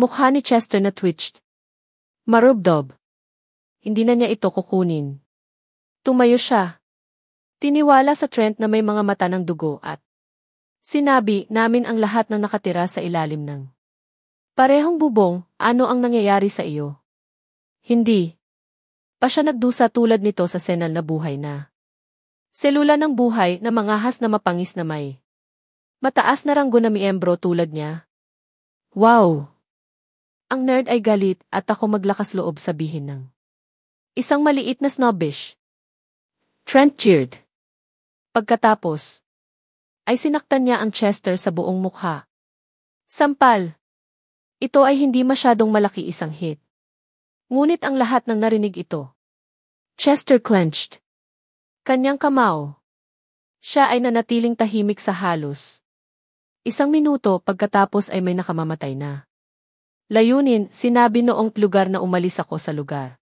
Mukha ni Chester na twitched. Marubdob. Hindi na niya ito kukunin. Tumayo siya. Tiniwala sa Trent na may mga mata ng dugo at sinabi namin ang lahat ng nakatira sa ilalim ng parehong bubong, ano ang nangyayari sa iyo? Hindi. Pa siya nagdusa tulad nito sa senal na buhay na selula ng buhay na mangahas na mapangis na may mataas na ranggo na miyembro tulad niya. Wow! Ang nerd ay galit at ako maglakas loob sabihin ng isang maliit na snobbish. Trent cheered. Pagkatapos, ay sinaktan niya ang Chester sa buong mukha. Sampal. Ito ay hindi masyadong malaki isang hit. Ngunit ang lahat ng narinig ito. Chester clenched. Kanyang kamao. Siya ay nanatiling tahimik sa halos. Isang minuto pagkatapos ay may nakamamatay na. Layunin, sinabi noong lugar na umalis ako sa lugar.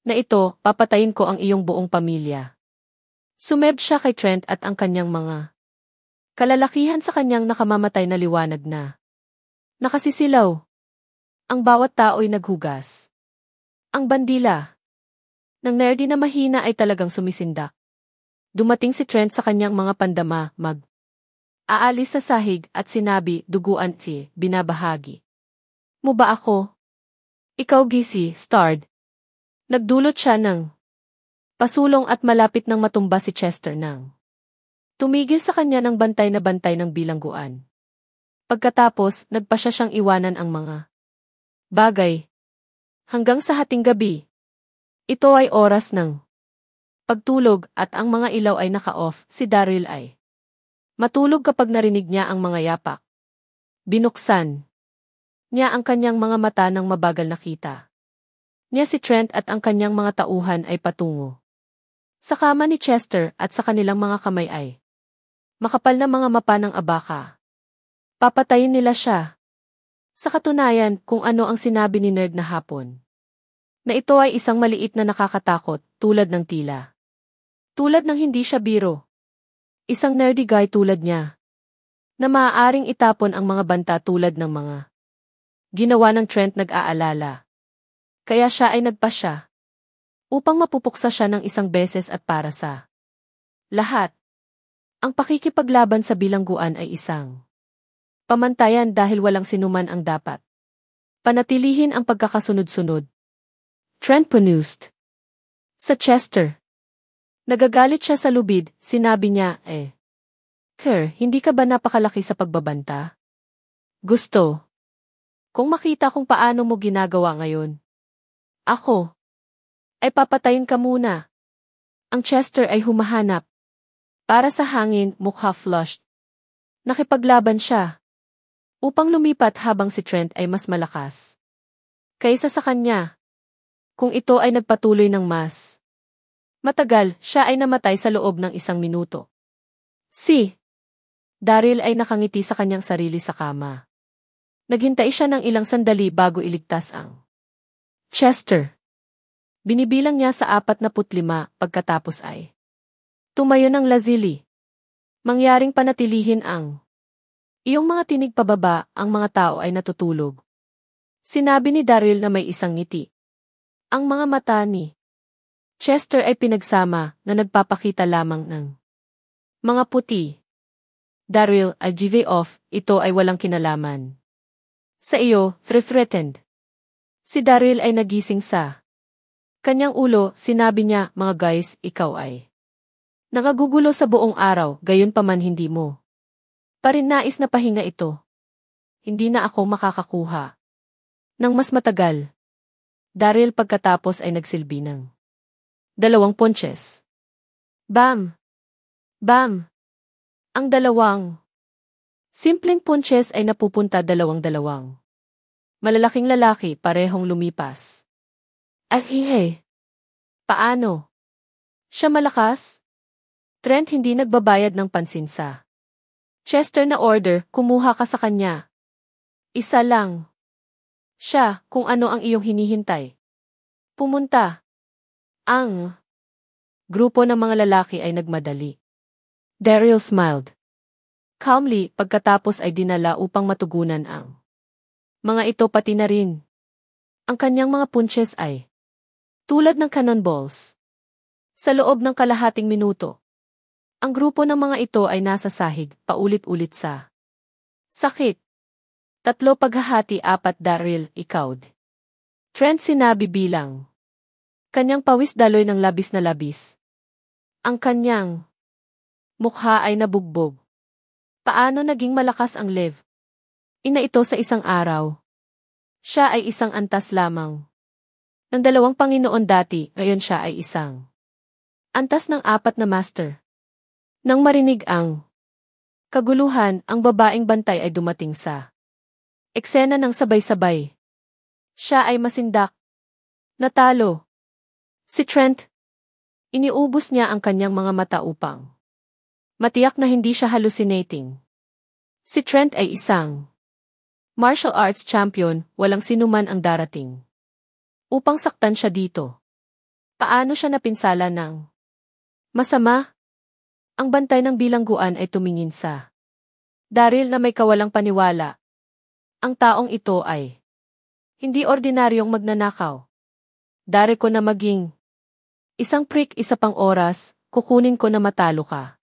Na ito, papatayin ko ang iyong buong pamilya. Sumeb siya kay Trent at ang kanyang mga kalalakihan sa kanyang nakamamatay na liwanag na nakasisilaw. Ang bawat tao'y naghugas. Ang bandila ng nerdy na mahina ay talagang sumisindak. Dumating si Trent sa kanyang mga pandama, aalis sa sahig at sinabi, duguan binabahagi. Mo ba ako? Ikaw gisi, Starred. Nagdulot siya ng pasulong at malapit nang matumba si Chester nang tumigil sa kanya ng bantay ng bilangguan. Pagkatapos, nagpa siya siyang iwanan ang mga bagay. Hanggang sa hating gabi. Ito ay oras ng pagtulog at ang mga ilaw ay naka-off, si Daryl ay matulog kapag narinig niya ang mga yapak. Binuksan niya ang kanyang mga mata nang mabagal nakita niya si Trent at ang kanyang mga tauhan ay patungo sa kama ni Chester at sa kanilang mga kamay ay makapal na mga mapa ng abaka. Papatayin nila siya. Sa katunayan, kung ano ang sinabi ni Nerd na hapon. Na ito ay isang maliit na nakakatakot, tulad ng tila. Tulad ng hindi siya biro. Isang nerdy guy tulad niya. Na maaaring itapon ang mga banta tulad ng mga ginawa ng Trent nag-aalala. Kaya siya ay nagpasya upang mapupuksa siya ng isang beses at para sa lahat. Ang pakikipaglaban sa bilangguan ay isang pamantayan dahil walang sinuman ang dapat panatilihin ang pagkakasunod-sunod. Trent punused sa Chester. Nagagalit siya sa lubid, sinabi niya, Kerr, hindi ka ba napakalaki sa pagbabanta? Gusto. Kung makita kung paano mo ginagawa ngayon. Ako. Ay papatayin ka muna. Ang Chester ay humahanap. Para sa hangin, mukha flushed. Nakipaglaban siya. Upang lumipat habang si Trent ay mas malakas kaysa sa kanya. Kung ito ay nagpatuloy ng mas matagal, siya ay namatay sa loob ng 1 minuto. Si Daryl ay nakangiti sa kanyang sarili sa kama. Naghintay siya ng ilang sandali bago iligtas ang Chester. Binibilang niya sa 45 pagkatapos ay tumayo ng lazili. Mangyaring panatilihin ang iyong mga tinig pababa, ang mga tao ay natutulog. Sinabi ni Daryl na may isang ngiti. Ang mga mata ni Chester ay pinagsama na nagpapakita lamang ng mga puti. Daryl, I give off, ito ay walang kinalaman. Sa iyo, threatened. Si Daryl ay nagising sa kanyang ulo, sinabi niya, mga guys, ikaw ay nakagugulo sa buong araw, gayon pa man hindi mo parin nais na pahinga ito. Hindi na ako makakakuha ng mas matagal. Daryl pagkatapos ay nagsilbi ng 2 ponches. Bam! Bam! Ang 2 simpleng ponches ay napupunta 2. Malalaking lalaki parehong lumipas. Paano? Siya malakas? Trent hindi nagbabayad ng pansin sa Chester na order, kumuha ka sa kanya. Isa lang. Siya, kung ano ang iyong hinihintay. Pumunta. Ang grupo ng mga lalaki ay nagmadali. Daryl smiled calmly pagkatapos ay dinala upang matugunan ang Mga ito pati na rin. Ang kanyang mga punches ay tulad ng cannonballs. Sa loob ng kalahating minuto, ang grupo ng mga ito ay nasa sahig, paulit-ulit sa sakit. 3 paghahati 4 Daryl, ikawd. Trent sinabi bilang kanyang pawis daloy ng labis na labis. Ang kanyang mukha ay nabugbog. Paano naging malakas ang Liv? Ina ito sa isang araw. Siya ay isang antas lamang. Ng 2 Panginoon dati, ngayon siya ay isang antas ng 4 na master. Nang marinig ang kaguluhan, ang babaeng bantay ay dumating sa eksena ng sabay-sabay. Siya ay masindak. Natalo. Si Trent. Iniubos niya ang kanyang mga mata upang matiyak na hindi siya hallucinating. Si Trent ay isang martial arts champion, walang sinuman ang darating upang saktan siya dito. Paano siya napinsala ng masama? Ang bantay ng bilangguan ay tumingin sa Daryl na may kawalang paniwala. Ang taong ito ay hindi ordinaryong magnanakaw. Dari ko na maging isang prick, isa pang oras, kukunin ko na matalo ka.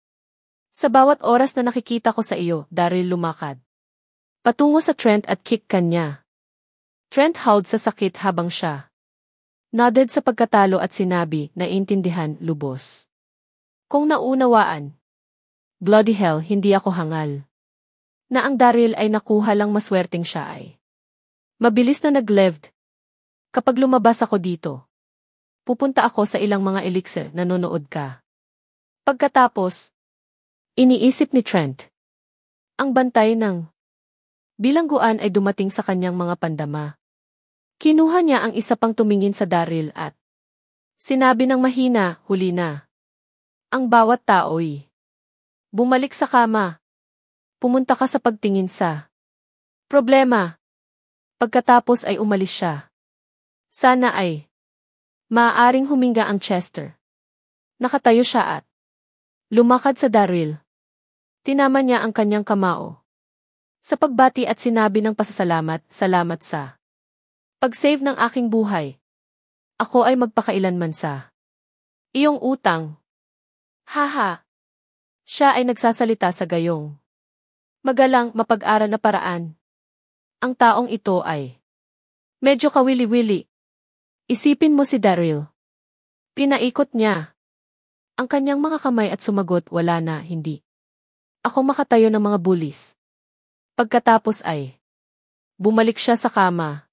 Sa bawat oras na nakikita ko sa iyo, Daryl lumakad patungo sa Trent at kick kanya. Trent howled sa sakit habang siya nodded sa pagkatalo at sinabi na intindihan lubos. Kung naunawaan, bloody hell, hindi ako hangal. Na ang Daryl ay nakuha lang maswerteng siya ay mabilis na nagleved. Kapag lumabas ako dito, pupunta ako sa ilang mga elixir, nanonood ka. Pagkatapos, iniisip ni Trent. Ang bantay ng bilangguan ay dumating sa kanyang mga pandama. Kinuha niya ang isa pang tumingin sa Daryl at sinabi ng mahina, huli na. Ang bawat tao'y bumalik sa kama. Pumunta ka sa pagtingin sa problema. Pagkatapos ay umalis siya. Sana ay maaaring huminga ang Chester. Nakatayo siya at lumakad sa Daryl. Tinama niya ang kanyang kamao sa pagbati at sinabi ng pasasalamat, salamat sa pag-save ng aking buhay. Ako ay magpakailanman sa iyong utang. Haha. Siya ay nagsasalita sa gayong magalang, mapag-aral na paraan. Ang taong ito ay medyo kawili-wili. Isipin mo si Daryl. Pinaikot niya ang kanyang mga kamay at sumagot, wala na, hindi. Ako makatayo ng mga bullies. Pagkatapos ay bumalik siya sa kama.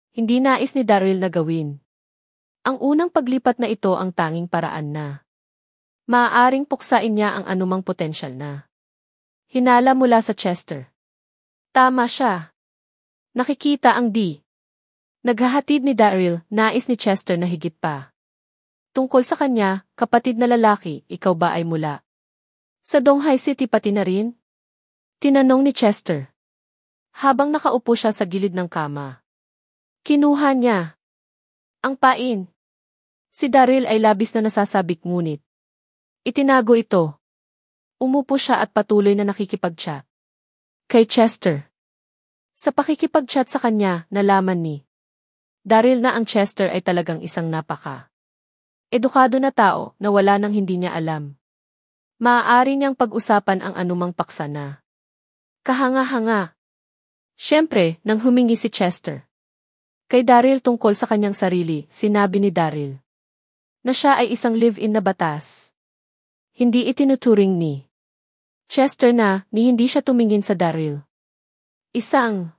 Hindi nais ni Daryl na gawin ang unang paglipat na ito ang tanging paraan na maaaring puksain niya ang anumang potensyal na hinala mula sa Chester. Tama siya. Nakikita ang naghahatid ni Daryl, nais ni Chester na higit pa. Tungkol sa kanya, kapatid na lalaki, ikaw ba ay mula sa Donghai City pati na rin? Tinanong ni Chester. Habang nakaupo siya sa gilid ng kama. Kinuha niya ang pain. Si Daryl ay labis na nasasabik ngunit itinago ito. Umupo siya at patuloy na nakikipag-chat kay Chester. Sa pakikipag-chat sa kanya, nalaman ni Daryl na ang Chester ay talagang isang edukado na tao na wala nang hindi niya alam. Maaari niyang pag-usapan ang anumang paksa na kahanga-hanga. Siyempre, nang humingi si Chester kay Daryl tungkol sa kanyang sarili, sinabi ni Daryl na siya ay isang live-in na batas. Hindi itinuturing ni Chester na ni hindi siya tumingin sa Daryl. Isang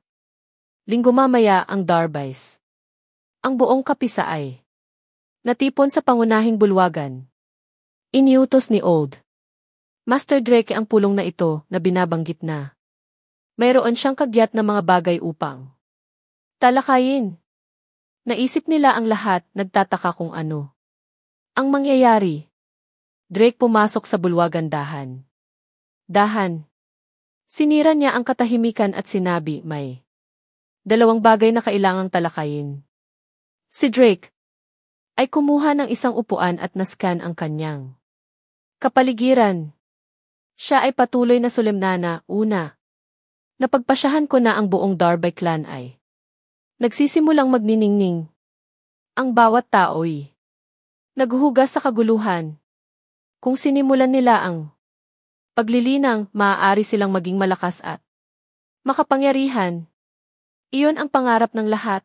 linggo mamaya ang Darbys. Ang buong kapisa ay natipon sa pangunahing bulwagan. Iniutos ni Old Master Drake ang pulong na ito na binabanggit na mayroon siyang kagyat na mga bagay upang talakayin. Naisip nila ang lahat, nagtataka kung ano ang mangyayari. Drake pumasok sa bulwagan dahan. Dahan. Sinira niya ang katahimikan at sinabi, may 2 bagay na kailangang talakayin. Si Drake ay kumuha ng isang upuan at nascan ang kanyang kapaligiran. Siya ay patuloy na solemnana, una. Napagpasyahan ko na ang buong Darby clan ay nagsisimulang magniningning. Ang bawat tao'y naghuhugas sa kaguluhan. Kung sinimulan nila ang paglilinang, maaari silang maging malakas at makapangyarihan. Iyon ang pangarap ng lahat.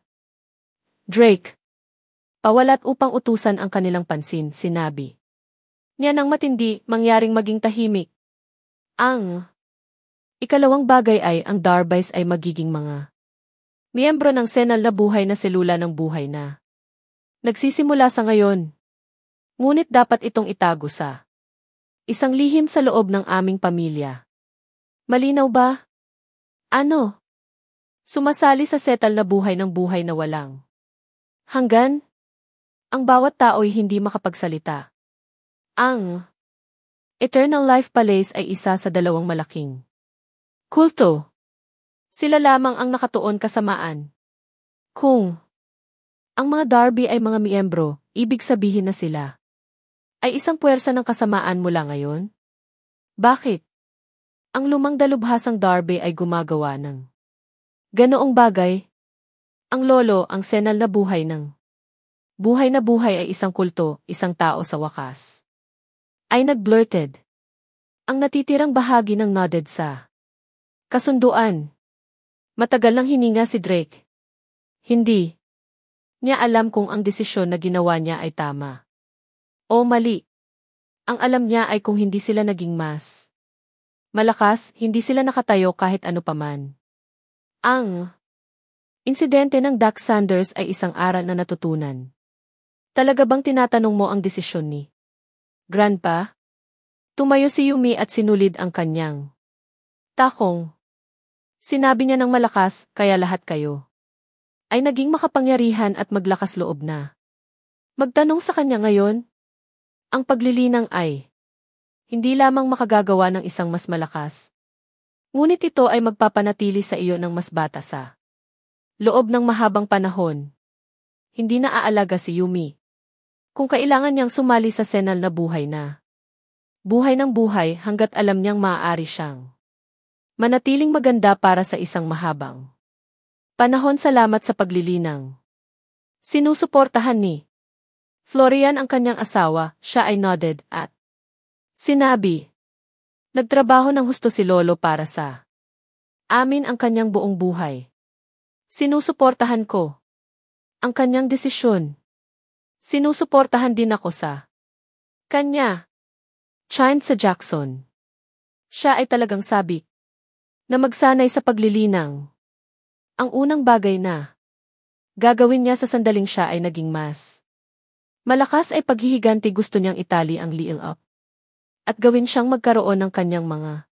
Drake. Pawalat upang utusan ang kanilang pansin, sinabi niya nang matindi, mangyaring maging tahimik. Ang ikalawang bagay ay ang Darbys ay magiging mga miyembro ng senal na buhay na selula ng buhay na nagsisimula sa ngayon. Ngunit dapat itong itago sa isang lihim sa loob ng aming pamilya. Malinaw ba? Ano? Sumasali sa setal na buhay na walang hanggan? Ang bawat tao'y hindi makapagsalita. Ang Eternal Life Palace ay isa sa dalawang malaking kulto. Sila lamang ang nakatuon kasamaan. Kung ang mga Darby ay mga miyembro, ibig sabihin na sila ay isang puwersa ng kasamaan mula ngayon? Bakit? Ang lumang dalubhasang Darby ay gumagawa ng ganoong bagay? Ang lolo, ang senal na buhay ay isang kulto, isang tao sa wakas. Ay nag-blurted. Ang natitirang bahagi ng nodded sa kasunduan. Matagal nang hininga si Drake. Hindi niya alam kung ang desisyon na ginawa niya ay tama o mali. Ang alam niya ay kung hindi sila naging mas malakas, hindi sila nakatayo kahit ano paman. Ang insidente ng Doc Sanders ay isang aral na natutunan. Talaga bang tinatanong mo ang desisyon ni Grandpa? Tumayo si Yumi at sinulid ang kanyang takong. Sinabi niya ng malakas, kaya lahat kayo ay naging makapangyarihan at maglakas loob na magtanong sa kanya ngayon. Ang paglilinang ay hindi lamang makagagawa ng isang mas malakas, ngunit ito ay magpapanatili sa iyo ng mas bata sa loob ng mahabang panahon. Hindi na aalaga si Yumi kung kailangan niyang sumali sa senal na buhay ng buhay hanggat alam niyang maaari siyang manatiling maganda para sa isang mahabang panahon. Salamat sa paglilinang. Sinusuportahan ni Florian ang kanyang asawa, siya ay nodded at sinabi, nagtrabaho ng husto si Lolo para sa amin ang kanyang buong buhay. Sinusuportahan ko ang kanyang desisyon. Sinusuportahan din ako sa kanya. Chimed sa Jackson. Siya ay talagang sabik na magsanay sa paglilinang. Ang unang bagay na gagawin niya sa sandaling siya ay naging mas malakas ay paghihiganti. Gusto niyang itali ang Lil up at gawin siyang magkaroon ng kanyang mga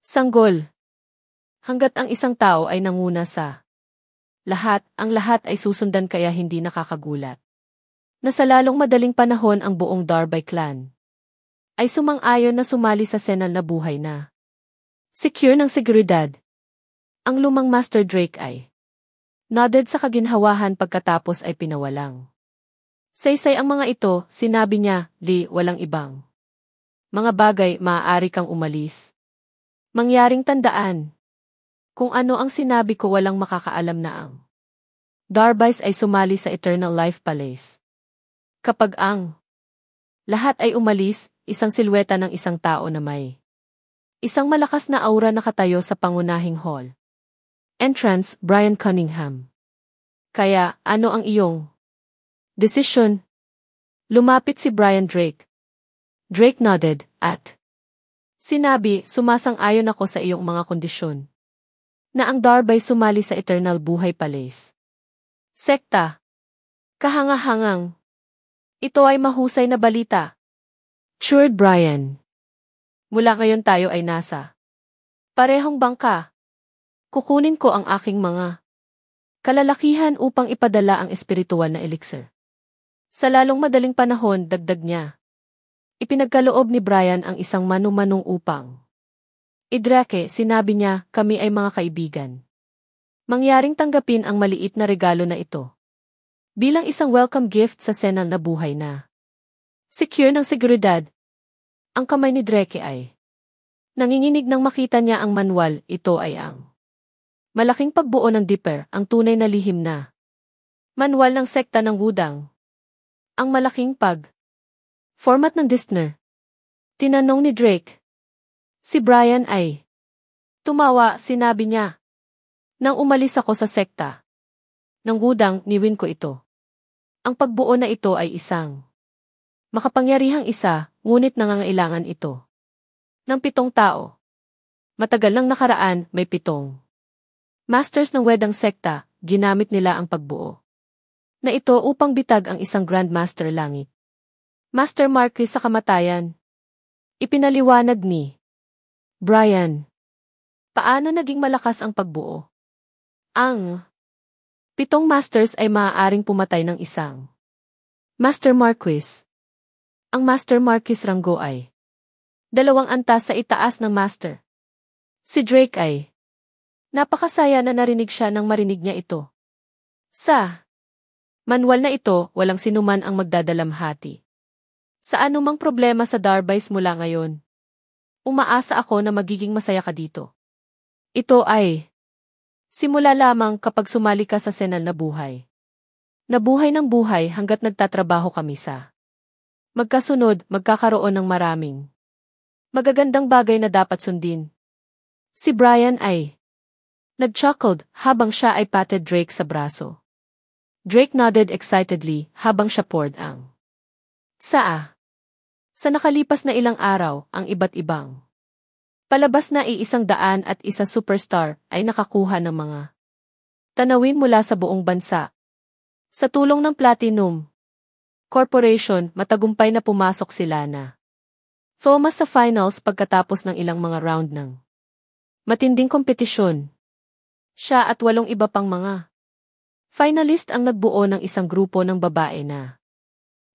sanggol. Hanggat ang isang tao ay nanguna sa lahat, ang lahat ay susundan, kaya hindi nakakagulat na sa lalong madaling panahon ang buong Darby clan ay sumang-ayon na sumali sa senal na buhay na secure ng seguridad. Ang lumang Master Drake ay nodded sa kaginhawahan pagkatapos ay pinawalang saysay ang mga ito. Sinabi niya, Lee, walang ibang mga bagay maaari kang umalis. Mangyaring tandaan, kung ano ang sinabi ko, walang makakaalam na ang Darbys ay sumali sa Eternal Life Palace. Kapag ang lahat ay umalis, isang silweta ng isang tao na may isang malakas na aura nakatayo sa pangunahing hall. Entrance, Brian Cunningham. Kaya, ano ang iyong desisyon? Lumapit si Brian Drake. Drake nodded at sinabi, sumasang-ayon ako sa iyong mga kondisyon na ang Darby sumali sa Eternal Buhay Palace. Sekta. Kahangahangang. Ito ay mahusay na balita. Chured Brian. Mula ngayon tayo ay nasa parehong bangka. Kukunin ko ang aking mga kalalakihan upang ipadala ang espiritual na elixir. Sa lalong madaling panahon, dagdag niya. Ipinagkaloob ni Brian ang isang manu-manong upang Idrake, sinabi niya, kami ay mga kaibigan. Mangyaring tanggapin ang maliit na regalo na ito bilang isang welcome gift sa senal na buhay na secure ng seguridad. Ang kamay ni Drake ay nanginginig nang makita niya ang manual. Ito ay ang Malaking pagbuo ng Dipper, ang tunay na lihim na manual ng sekta ng Wudang. Ang malaking format ng Distner. Tinanong ni Drake. Si Brian ay tumawa, sinabi niya. Nang umalis ako sa sekta ng Wudang, niwin ko ito. Ang pagbuo na ito ay isang makapangyarihang isa, ngunit nangangailangan ito ng 7 tao. Matagal nang nakaraan, may 7 masters ng Wedang sekta, ginamit nila ang pagbuo na ito upang bitag ang isang Grandmaster Langit. Master Marquis sa kamatayan. Ipinaliwanag ni Brian. Paano naging malakas ang pagbuo? Ang 7 masters ay maaaring pumatay ng isang Master Marquis. Ang Master Marquis ranggo ay 2 antas sa itaas ng Master. Si Drake ay napakasaya na narinig siya nang marinig niya ito. Sa manual na ito, walang sinuman ang magdadalamhati sa anumang problema sa Darbys mula ngayon. Umaasa ako na magiging masaya ka dito. Ito ay simula lamang kapag sumali ka sa senal na buhay. Nabuhay ng buhay hanggat nagtatrabaho kami sa magkasunod, magkakaroon ng maraming magagandang bagay na dapat sundin. Si Brian ay nag-chuckled habang siya ay patted Drake sa braso. Drake nodded excitedly habang siya poured ang Sa nakalipas na ilang araw, ang iba't ibang palabas na 101 superstar ay nakakuha ng mga tanawin mula sa buong bansa. Sa tulong ng Platinum Corporation, matagumpay na pumasok sila na Thomas sa finals pagkatapos ng ilang mga round ng matinding kompetisyon. Siya at 8 iba pang mga finalist ang nagbuo ng isang grupo ng babae na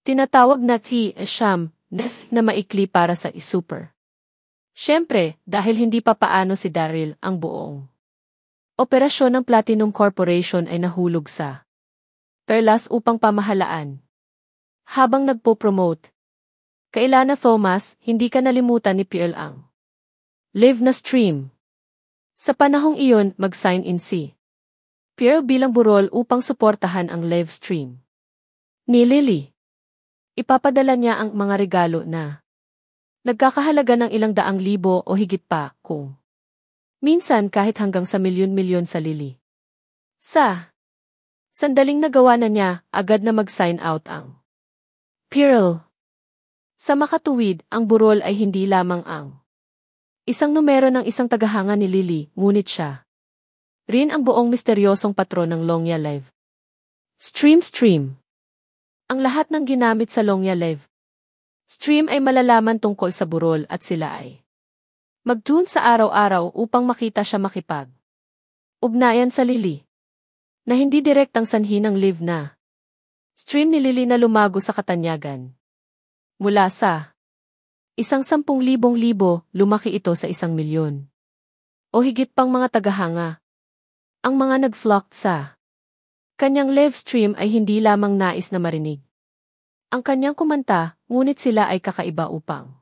tinatawag na T-Sham na maikli para sa super. Siyempre, dahil hindi pa paano si Daryl, ang buong operasyon ng Platinum Corporation ay nahulog sa perlas upang pamahalaan. Habang nagpo-promote kailana Thomas, hindi ka nalimutan ni Pearl ang live na stream. Sa panahong iyon, mag-sign in si Pearl bilang burol upang suportahan ang live stream ni Lily. Ipapadala niya ang mga regalo na nagkakahalaga ng ilang 100,000 o higit pa, kung minsan kahit hanggang sa milyon-milyon sa Lily. Sa sandaling nagawa na niya, agad na mag-sign out ang Pearl. Sa makatuwid, ang burol ay hindi lamang ang isang numero ng isang tagahanga ni Lily, ngunit siya rin ang buong misteryosong patron ng Longya Live Stream. Ang lahat ng ginamit sa Longya Live Stream ay malalaman tungkol sa burol at sila ay mag-tune sa araw-araw upang makita siya makipag ugnayan sa Lily na hindi direktang sanhi ng live na stream ni Lily na lumago sa katanyagan. Mula sa 10,000 lumaki ito sa 1,000,000 o higit pang mga tagahanga. Ang mga nag-flock sa kanyang live stream ay hindi lamang nais na marinig ang kanyang kumanta, ngunit sila ay kakaiba upang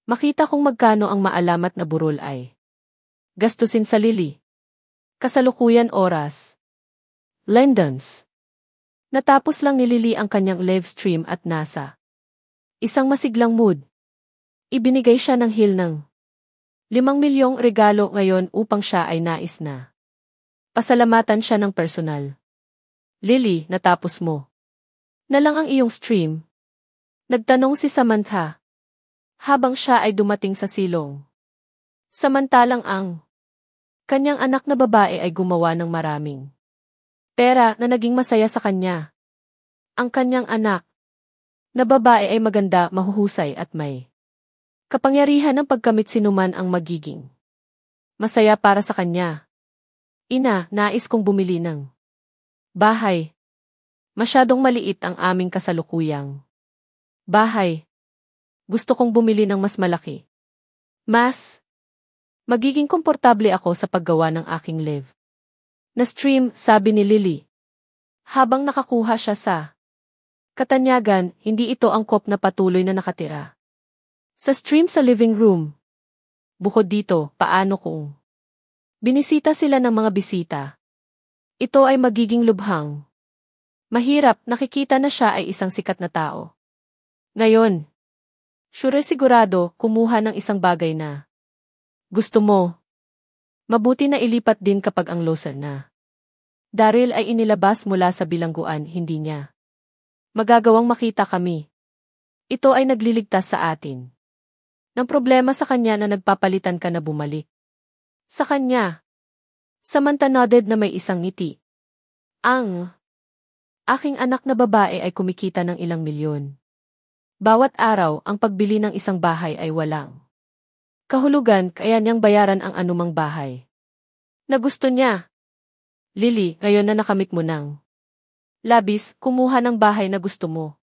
makita kung magkano ang maalamat na burol ay gastusin sa Lily. Kasalukuyan oras. Lendons. Natapos lang ni Lily ang kanyang live stream at nasa isang masiglang mood. Ibinigay siya ng hil ng 5,000,000 regalo ngayon upang siya ay nais na pasalamatan siya ng personal. Lily, natapos mo na lang ang iyong stream? Nagtanong si Samantha habang siya ay dumating sa silong. Samantalang ang kanyang anak na babae ay gumawa ng maraming pera na naging masaya sa kanya. Ang kanyang anak na babae ay maganda, mahuhusay at may kapangyarihan ng pagkamit sinuman ang magiging masaya para sa kanya. Ina, nais kong bumili ng bahay. Masyadong maliit ang aming kasalukuyang bahay. Gusto kong bumili ng mas malaki. Mas magiging komportable ako sa paggawa ng aking live na stream, sabi ni Lily. Habang nakakuha siya sa katanyagan, hindi ito angkop na patuloy na nakatira sa stream sa living room. Bukod dito, paano kung Binisita sila ng mga bisita. Ito ay magiging lubhang. Mahirap, nakikita na siya ay isang sikat na tao. Ngayon, sigurado, kumuha ng isang bagay na gusto mo. Mabuti na ilipat din kapag ang loser na. Daryl ay inilabas mula sa bilangguan, hindi niya magagawang makita kami. Ito ay nagliligtas sa atin ng problema sa kanya na nagpapalitan ka na bumalik. Sa kanya. Samantha nodded na may isang ngiti. Ang aking anak na babae ay kumikita ng ilang milyon. Bawat araw, ang pagbili ng isang bahay ay walang kahulugan, kaya niyang bayaran ang anumang bahay na gusto niya. Lily, ngayon na nakamit mo ng labis, kumuha ng bahay na gusto mo.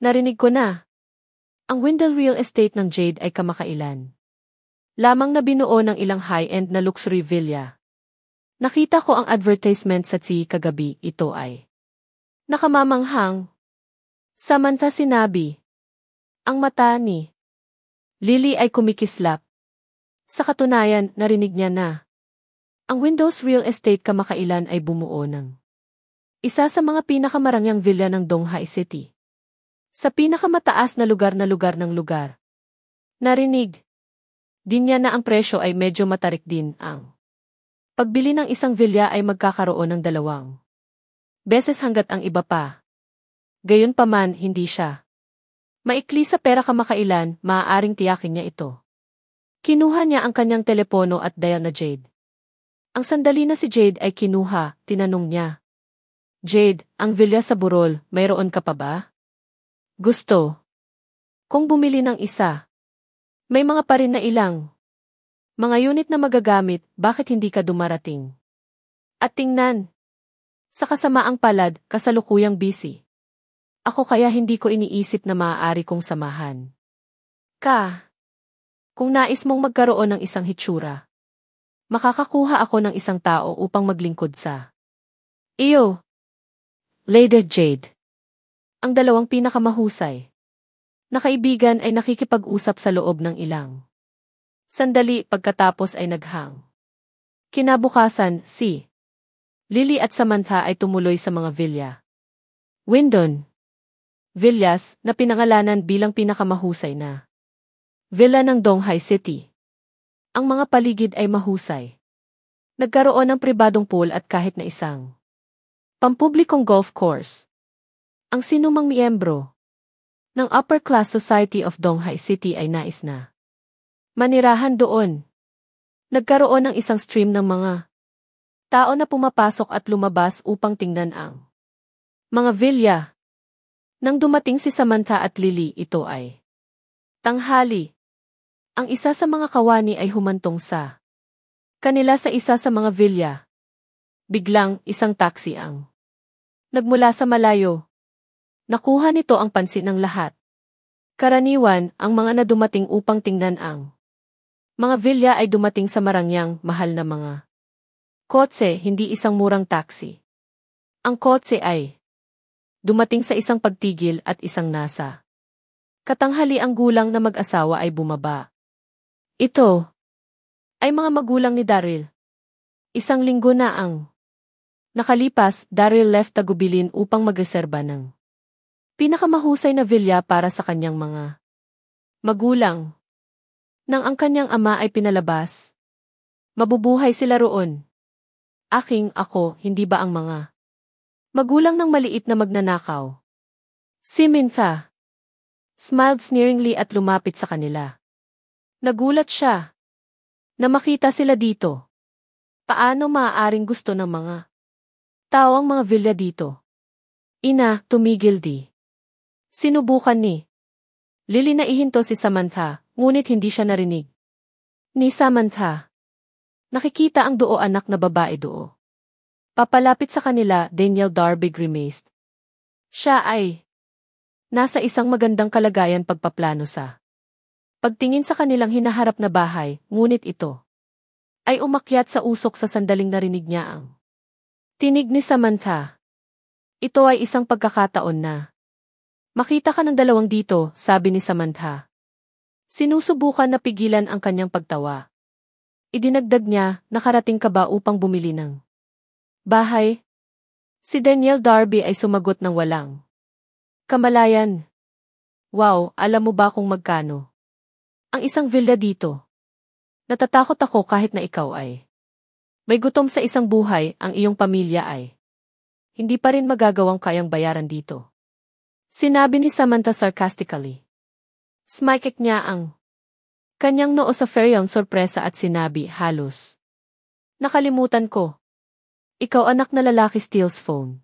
Narinig ko na. Ang Wendell Real Estate ng Jade ay kamakailan lamang na binuo ng ilang high-end na luxury villa. Nakita ko ang advertisement sa TSI kagabi, ito ay nakamamanghang. Samantha sinabi. Ang mata ni Lily ay kumikislap. Sa katunayan, narinig niya na ang Windows Real Estate kamakailan ay bumuo ng isa sa mga pinakamarangyang villa ng Donghai City. Sa pinakamataas na lugar ng lugar. Narinig din niya na ang presyo ay medyo matarik din. Ang pagbili ng isang villa ay magkakaroon ng 2 beses hanggat ang iba pa. Gayunpaman, hindi siya maikli sa pera kamakailan, maaaring tiyakin niya ito. Kinuha niya ang kanyang telepono at dial na Jade. Ang sandali na si Jade ay kinuha, tinanong niya. Jade, ang villa sa Burol, mayroon ka pa ba? Gusto kung bumili ng isa. May mga pa rin na ilang mga unit na magagamit, bakit hindi ka dumarating? At tingnan, sa kasamaang palad, kasalukuyang busy. Ako kaya hindi ko iniisip na maaari kong samahan ka. Kung nais mong magkaroon ng isang hitsura, makakakuha ako ng isang tao upang maglingkod sa iyo. Lady Jade. Ang 2 pinakamahusay na kaibigan ay nakikipag-usap sa loob ng ilang sandali, pagkatapos ay naghang. Kinabukasan, si Lily at Samantha ay tumuloy sa mga villa. Windon Villas, na pinangalanan bilang pinakamahusay na villa ng Donghai City. Ang mga paligid ay mahusay. Nagkaroon ng pribadong pool at kahit na isang pampublikong golf course. Ang sinumang miyembro ng upper class society of Donghai City ay nais na manirahan doon. Nagkaroon ng isang stream ng mga tao na pumapasok at lumabas upang tingnan ang mga villa. Nang dumating si Samantha at Lily, ito ay tanghali. Ang isa sa mga kawani ay humantong sa kanila sa isa sa mga villa. Biglang, isang taxi ang nagmula sa malayo. Nakuha nito ang pansin ng lahat. Karaniwan, ang mga na dumating upang tingnan ang mga villa ay dumating sa marangyang, mahal na mga kotse, hindi isang murang taxi. Ang kotse ay dumating sa isang pagtigil at isang nasa katanghali ang gulang na mag-asawa ay bumaba. Ito ay mga magulang ni Daryl. Isang linggo na ang nakalipas, Daryl left Tagubilin upang magreserba ng pinakamahusay na villa para sa kanyang mga magulang. Nang ang kanyang ama ay pinalabas, mabubuhay sila roon. Ako, hindi ba ang mga magulang ng maliit na magnanakaw? Samantha smiled sneeringly at lumapit sa kanila. Nagulat siya na makita sila dito. Paano maaaring gusto ng mga tao ang mga villa dito? Ina, tumigil di. Sinubukan ni Lily na ihinto si Samantha, ngunit hindi siya narinig ni Samantha. Nakikita ang anak na babae doo. Papalapit sa kanila, Daniel Darby grimaced. Siya ay nasa isang magandang kalagayan pagpaplano sa pagtingin sa kanilang hinaharap na bahay, ngunit ito ay umakyat sa usok sa sandaling narinig niya ang tinig ni Samantha. Ito ay isang pagkakataon na makita ka ng 2 dito, sabi ni Samantha. Sinusubukan na pigilan ang kanyang pagtawa. Idinagdag niya, nakarating ka ba upang bumili ng bahay? Si Daniel Darby ay sumagot ng walang kamalayan. Wow, alam mo ba kung magkano ang isang villa dito? Natatakot ako kahit na ikaw ay may gutom sa isang buhay, ang iyong pamilya ay hindi pa rin magagawang kayang bayaran dito. Sinabi ni Samantha sarcastically. Smikek niya ang kanyang noo sa Ferion sorpresa at sinabi halos. Nakalimutan ko. Ikaw anak na lalaki steals phone.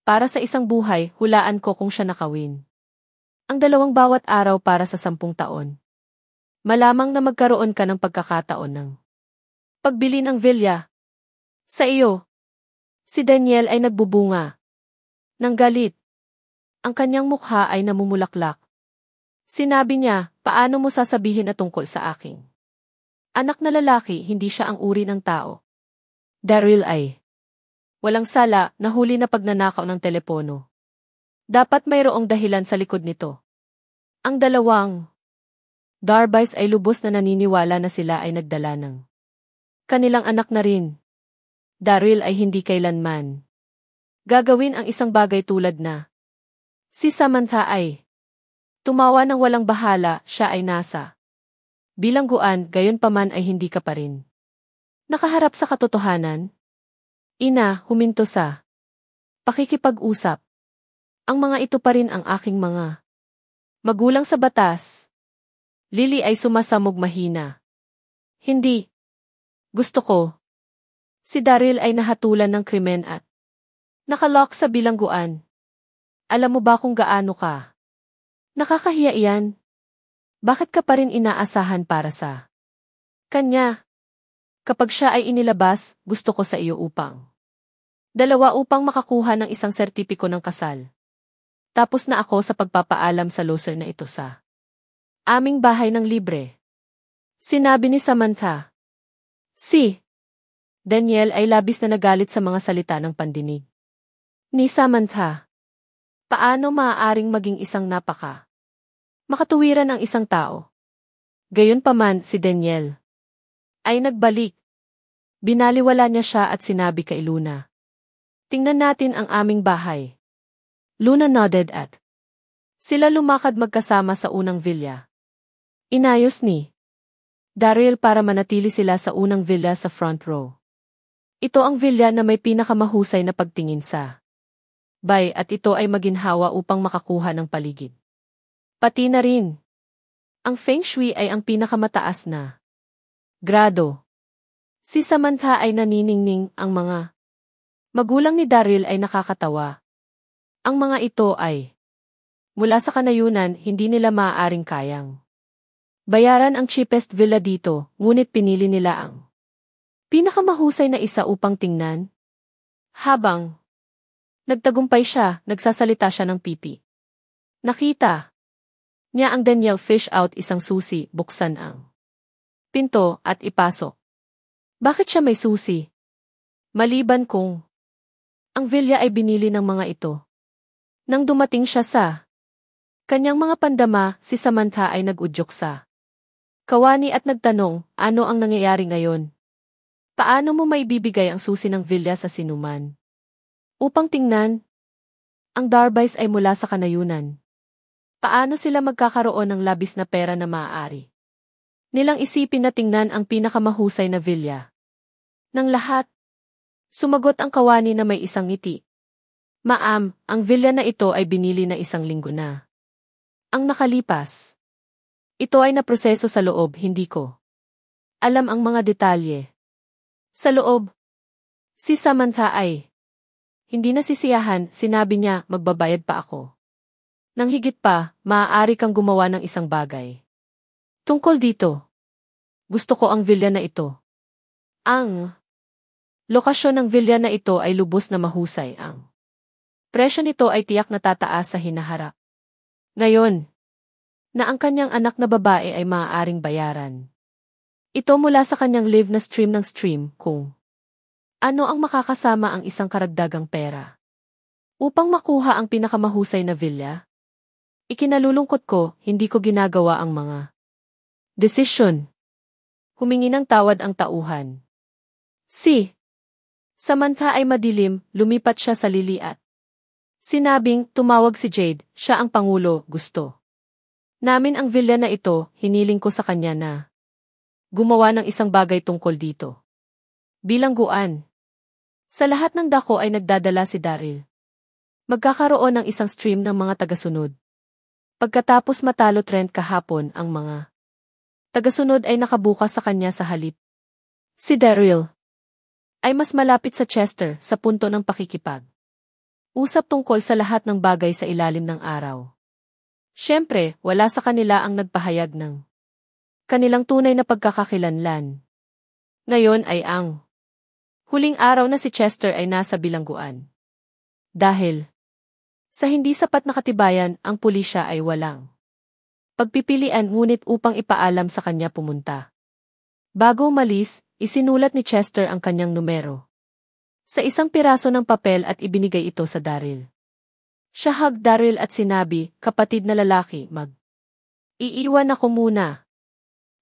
Para sa isang buhay, hulaan ko kung siya nakawin. Ang 2 bawat araw para sa 10 taon. Malamang na magkaroon ka ng pagkakataon ng pagbili ng villa. Sa iyo. Si Daniel ay nagbubunga ng galit. Ang kanyang mukha ay namumulaklak. Sinabi niya, paano mo sasabihin na tungkol sa aking anak na lalaki, hindi siya ang uri ng tao. Daryl ay walang sala, nahuli na pagnanakaw ng telepono. Dapat mayroong dahilan sa likod nito. Ang 2 Darbys ay lubos na naniniwala na sila ay nagdala ng kanilang anak na rin. Daryl ay hindi kailanman gagawin ang isang bagay tulad na si Samantha ay tumawa ng walang bahala, siya ay nasa bilangguan, gayon paman ay hindi ka pa rin nakaharap sa katotohanan. Ina, huminto sa pakikipag-usap. Ang mga ito pa rin ang aking mga magulang sa batas. Lily ay sumasamog mahina. Hindi. Gusto ko. Si Daryl ay nahatulan ng krimen at nakalock sa bilangguan. Alam mo ba kung gaano ka nakakahiya iyan? Bakit ka pa rin inaasahan para sa kanya? Kapag siya ay inilabas, gusto ko sa iyo upang 2 upang makakuha ng isang sertipiko ng kasal. Tapos na ako sa pagpapaalam sa loser na ito sa aming bahay ng libre. Sinabi ni Samantha. Si Daniel ay labis na nagalit sa mga salita ng pandinig ni Samantha. Paano maaaring maging isang makatuwiran ang isang tao? Gayunpaman si Daniel ay nagbalik. Binaliwala niya siya at sinabi kay Luna. Tingnan natin ang aming bahay. Luna nodded at sila lumakad magkasama sa unang villa. Inayos ni Daryl para manatili sila sa unang villa sa front row. Ito ang villa na may pinakamahusay na pagtingin sa bay at ito ay maginhawa upang makakuha ng paligid. Pati na rin. Ang Feng Shui ay ang pinakamataas na grado. Si Samantha ay naniningning, ang mga magulang ni Daryl ay nakakatawa. Ang mga ito ay mula sa kanayunan, hindi nila maaaring kayang bayaran ang cheapest villa dito, ngunit pinili nila ang pinakamahusay na isa upang tingnan. Habang nagtagumpay siya, nagsasalita siya ng pipi. Nakita niya ang Daniel fish out isang susi, buksan ang pinto at ipasok. Bakit siya may susi? Maliban kung ang villa ay binili ng mga ito. Nang dumating siya sa kanyang mga pandama, si Samantha ay nag-udyok sa kawani at nagtanong, ano ang nangyayari ngayon? Paano mo maibibigay ang susi ng villa sa sinuman? Upang tingnan, ang Darbys ay mula sa kanayunan. Paano sila magkakaroon ng labis na pera na maaari nilang isipin na tingnan ang pinakamahusay na villa ng lahat? Sumagot ang kawani na may isang ngiti. Ma'am, ang villa na ito ay binili na 1 linggo na ang nakalipas. Ito ay naproseso sa loob, hindi ko alam ang mga detalye. Sa loob, si Samantha ay hindi nasisiyahan, sinabi niya, magbabayad pa ako. Nang higit pa, maaari kang gumawa ng isang bagay tungkol dito. Gusto ko ang villa na ito. Ang lokasyon ng villa na ito ay lubos na mahusay. Ang presyo nito ay tiyak na tataas sa hinaharap. Ngayon, na ang kanyang anak na babae ay maaaring bayaran ito mula sa kanyang live na stream ng stream kung ano ang makakasama ang isang karagdagang pera upang makuha ang pinakamahusay na villa. Ikinalulungkot ko, hindi ko ginagawa ang mga desisyon Humingi ng tawad ang tauhan. Samantha ay madilim, lumipat siya sa Lily at sinabing, tumawag si Jade, siya ang pangulo, gusto namin ang villa na ito, hiniling ko sa kanya na gumawa ng isang bagay tungkol dito. Bilangguan. Sa lahat ng dako ay nagdadala si Daryl. Magkakaroon ng isang stream ng mga tagasunod. Pagkatapos matalo Trent kahapon, ang mga tagasunod ay nakabukas sa kanya sa halip. Si Daryl ay mas malapit sa Chester sa punto ng pakikipag. Usap tungkol sa lahat ng bagay sa ilalim ng araw. Siyempre, wala sa kanila ang nagpahayag ng kanilang tunay na pagkakakilanlan. Ngayon ay ang huling araw na si Chester ay nasa bilangguan. Dahil sa hindi sapat na katibayan, ang pulisya ay walang pagpipilian ngunit upang ipaalam sa kanya pumunta. Bago umalis, isinulat ni Chester ang kanyang numero sa isang piraso ng papel at ibinigay ito sa Daryl. Siya hug Daryl at sinabi, kapatid na lalaki, iiwan ako muna.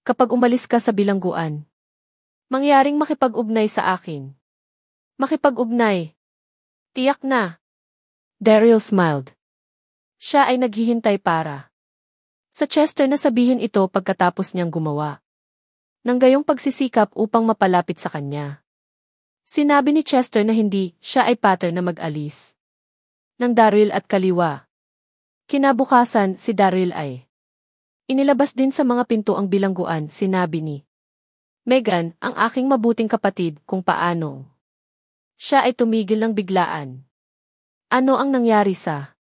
Kapag umalis ka sa bilangguan, mangyaring makipag-ugnay sa akin. Makipag-ugnay. Tiyak na. Daryl smiled. Siya ay naghihintay para sa Chester na sabihin ito pagkatapos niyang gumawa ng gayong pagsisikap upang mapalapit sa kanya. Sinabi ni Chester na hindi siya ay pattern na mag-alis ng Daryl at kaliwa. Kinabukasan, si Daryl ay inilabas din sa mga pinto ang bilangguan, sinabi ni Megan, ang aking mabuting kapatid, kung paano siya ay tumigil ng biglaan. Ano ang nangyari sa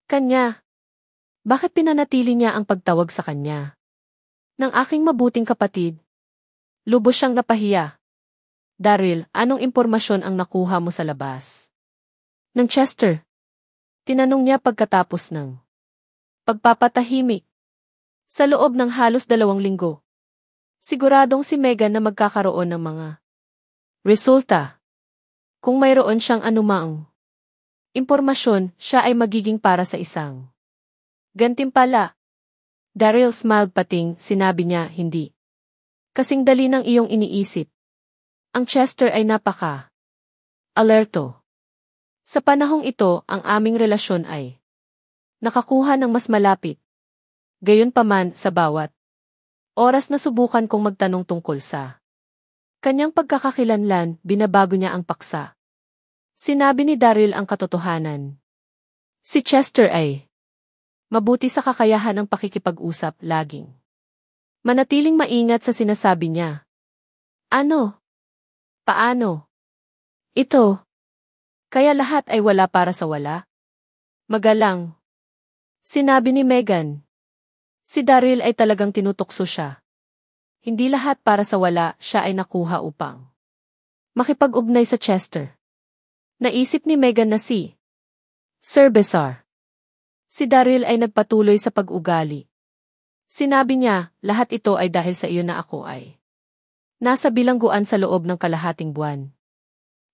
kanya? Bakit pinanatili niya ang pagtawag sa kanya ng aking mabuting kapatid? Lubos siyang napahiya. Daryl, anong impormasyon ang nakuha mo sa labas ng Chester? Tinanong niya pagkatapos ng pagpapatahimik. Sa loob ng halos 2 linggo, siguradong si Megan na magkakaroon ng mga resulta. Kung mayroon siyang anumang impormasyon, siya ay magiging para sa isang gantimpala. Daryl smiled pating, sinabi niya, hindi kasing dali ng iyong iniisip. Ang Chester ay napaka-alerto. Sa panahong ito, ang aming relasyon ay nakakuha ng mas malapit. Gayunpaman, sa bawat oras na subukan kong magtanong tungkol sa kanyang pagkakakilanlan, binabago niya ang paksa. Sinabi ni Daryl ang katotohanan. Si Chester ay mabuti sa kakayahan ng pakikipag-usap, laging manatiling maingat sa sinasabi niya. Ano? Paano? Ito. Kaya lahat ay wala para sa wala? Magalang. Sinabi ni Megan. Si Daryl ay talagang tinutokso siya. Hindi lahat para sa wala, siya ay nakuha upang makipag-ugnay sa Chester. Naisip ni Megan na si Sir Besar. Si Daryl ay nagpatuloy sa pag-ugali. Sinabi niya, lahat ito ay dahil sa iyo na ako ay nasa bilangguan sa loob ng kalahating buwan.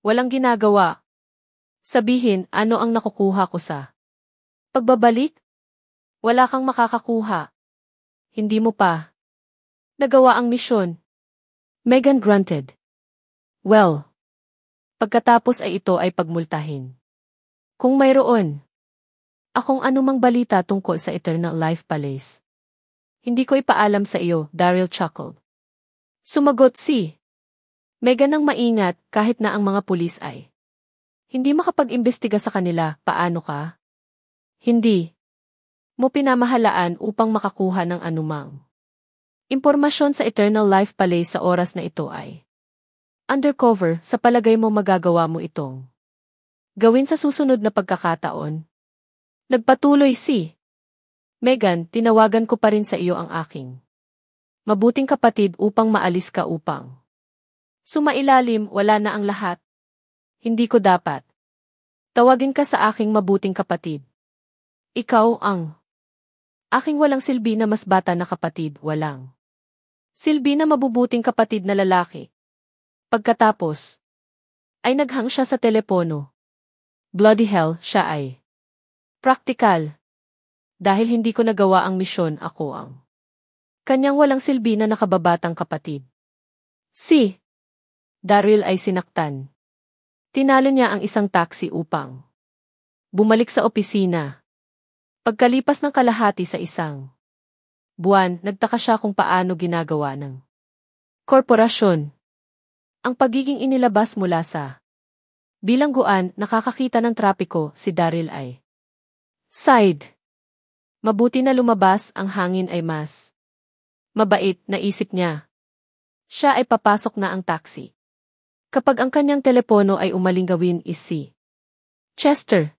Walang ginagawa. Sabihin, ano ang nakukuha ko sa pagbabalik? Wala kang makakakuha. Hindi mo pa nagawa ang misyon. Megan grunted. Well, pagkatapos ay ito ay pagmultahin. Kung mayroon akong anumang balita tungkol sa Eternal Life Palace, hindi ko ipaalam sa iyo, Daryl chuckled. Sumagot si Megan ng maingat kahit na ang mga pulis ay hindi makapag-imbestiga sa kanila. Paano ka? Hindi mo pinamahalaan upang makakuha ng anumang impormasyon sa Eternal Life Palace sa oras na ito ay undercover. Sa palagay mo magagawa mo itong gawin sa susunod na pagkakataon? Nagpatuloy si Megan, tinawagan ko pa rin sa iyo ang aking mabuting kapatid upang maalis ka upang sumailalim. Wala na ang lahat. Hindi ko dapat tawagin ka sa aking mabuting kapatid. Ikaw ang aking walang silbi na mas bata na kapatid, walang silbi na mabubuting kapatid na lalaki. Pagkatapos ay naghang siya sa telepono. Bloody hell, siya ay praktikal. Dahil hindi ko nagawa ang misyon, ako ang kanyang walang silbi na nakababatang kapatid. Si Daryl ay sinaktan. Tinalo niya ang isang taxi upang bumalik sa opisina. Pagkalipas ng kalahati sa isang buwan, nagtaka siya kung paano ginagawa ng korporasyon ang pagiging inilabas mula sa bilangguan. Nakakakita ng trapiko, si Daryl ay side. Mabuti na lumabas, ang hangin ay mas mabait, naisip niya. Siya ay papasok na ang taxi. Kapag ang kanyang telepono ay umalingawin is si Chester.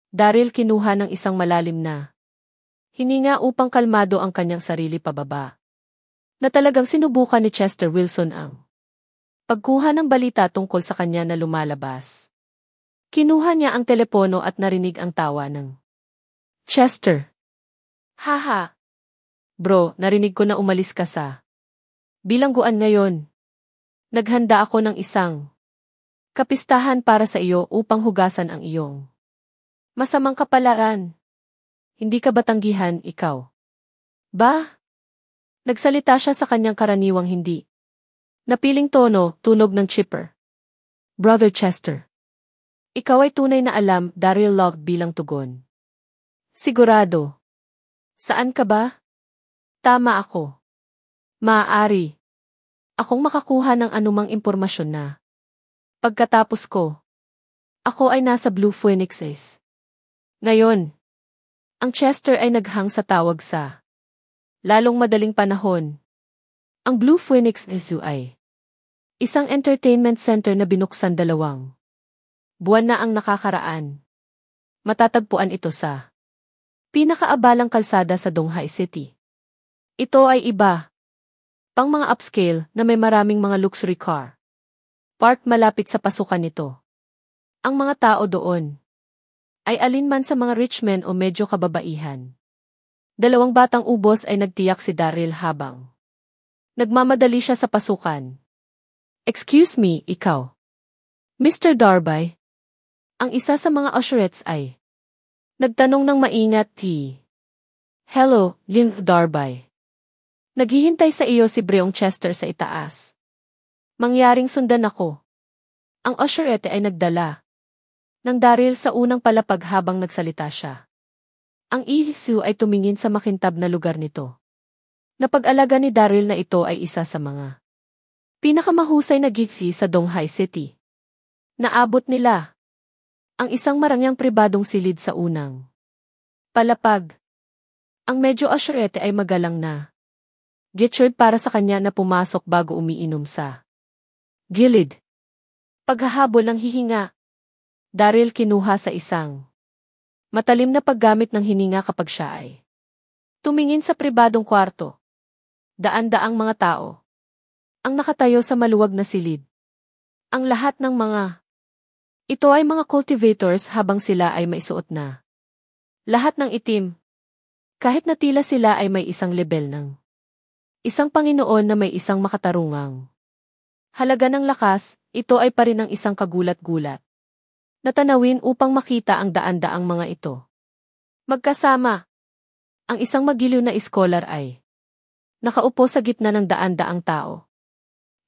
Daryl kinuha ng isang malalim na hininga upang kalmado ang kanyang sarili pababa. Na talagang sinubukan ni Chester Wilson ang pagkuha ng balita tungkol sa kanya na lumalabas. Kinuha niya ang telepono at narinig ang tawa ng Chester. Haha. Bro, narinig ko na umalis ka sa bilangguan ngayon. Naghanda ako ng isang kapistahan para sa iyo upang hugasan ang iyong masamang kapalaran. Hindi ka ba tanggihan, ikaw? Ba? Nagsalita siya sa kanyang karaniwang hindi napiling tono, tunog ng chipper. Brother Chester. Ikaw ay tunay na alam, Daryl logged bilang tugon. Sigurado. Saan ka ba? Tama ako. Maaari akong makakuha ng anumang impormasyon na pagkatapos ko, ako ay nasa Blue Phoenixes. Ngayon, ang Chester ay naghang sa tawag sa lalong madaling panahon. Ang Blue Phoenix ay isang entertainment center na binuksan 2 buwan na ang nakakaraan. Matatagpuan ito sa pinakaabalang kalsada sa Donghai City. Ito ay iba pang mga upscale na may maraming mga luxury car park malapit sa pasukan nito. Ang mga tao doon ay alinman sa mga rich men o medyo kababaihan. 2 batang ubos ay nagtiyak si Daryl habang nagmamadali siya sa pasukan. Excuse me, ikaw. Mr. Darby? Ang isa sa mga usherettes ay nagtanong ng maingat. Hello, Lynn Darby. Naghihintay sa iyo si Breong Chester sa itaas. Mangyaring sundan ako. Ang usherette ay nagdala ng Daryl sa unang palapag habang nagsalita siya. Ang ihisu ay tumingin sa makintab na lugar nito. Napag-alaga ni Daryl na ito ay isa sa mga pinakamahusay na gigfi sa Donghai City. Naabot nila ang isang marangyang pribadong silid sa unang palapag. Ang medyo usherette ay magalang na getured para sa kanya na pumasok bago umiinom sa gilid. Paghahabol ng hihinga, Daryl kinuha sa isang matalim na paggamit ng hininga kapag siya ay tumingin sa pribadong kwarto. Daan-daang mga tao ang nakatayo sa maluwag na silid. Ang lahat ng mga ito ay mga cultivators habang sila ay maisuot na lahat ng itim. Kahit na tila sila ay may isang lebel ng isang Panginoon na may isang makatarungang halaga ng lakas, ito ay pa rin ang isang kagulat-gulat na tanawin upang makita ang daan-daang mga ito. Magkasama, ang isang magiliw na iskolar ay nakaupo sa gitna ng daan-daang tao.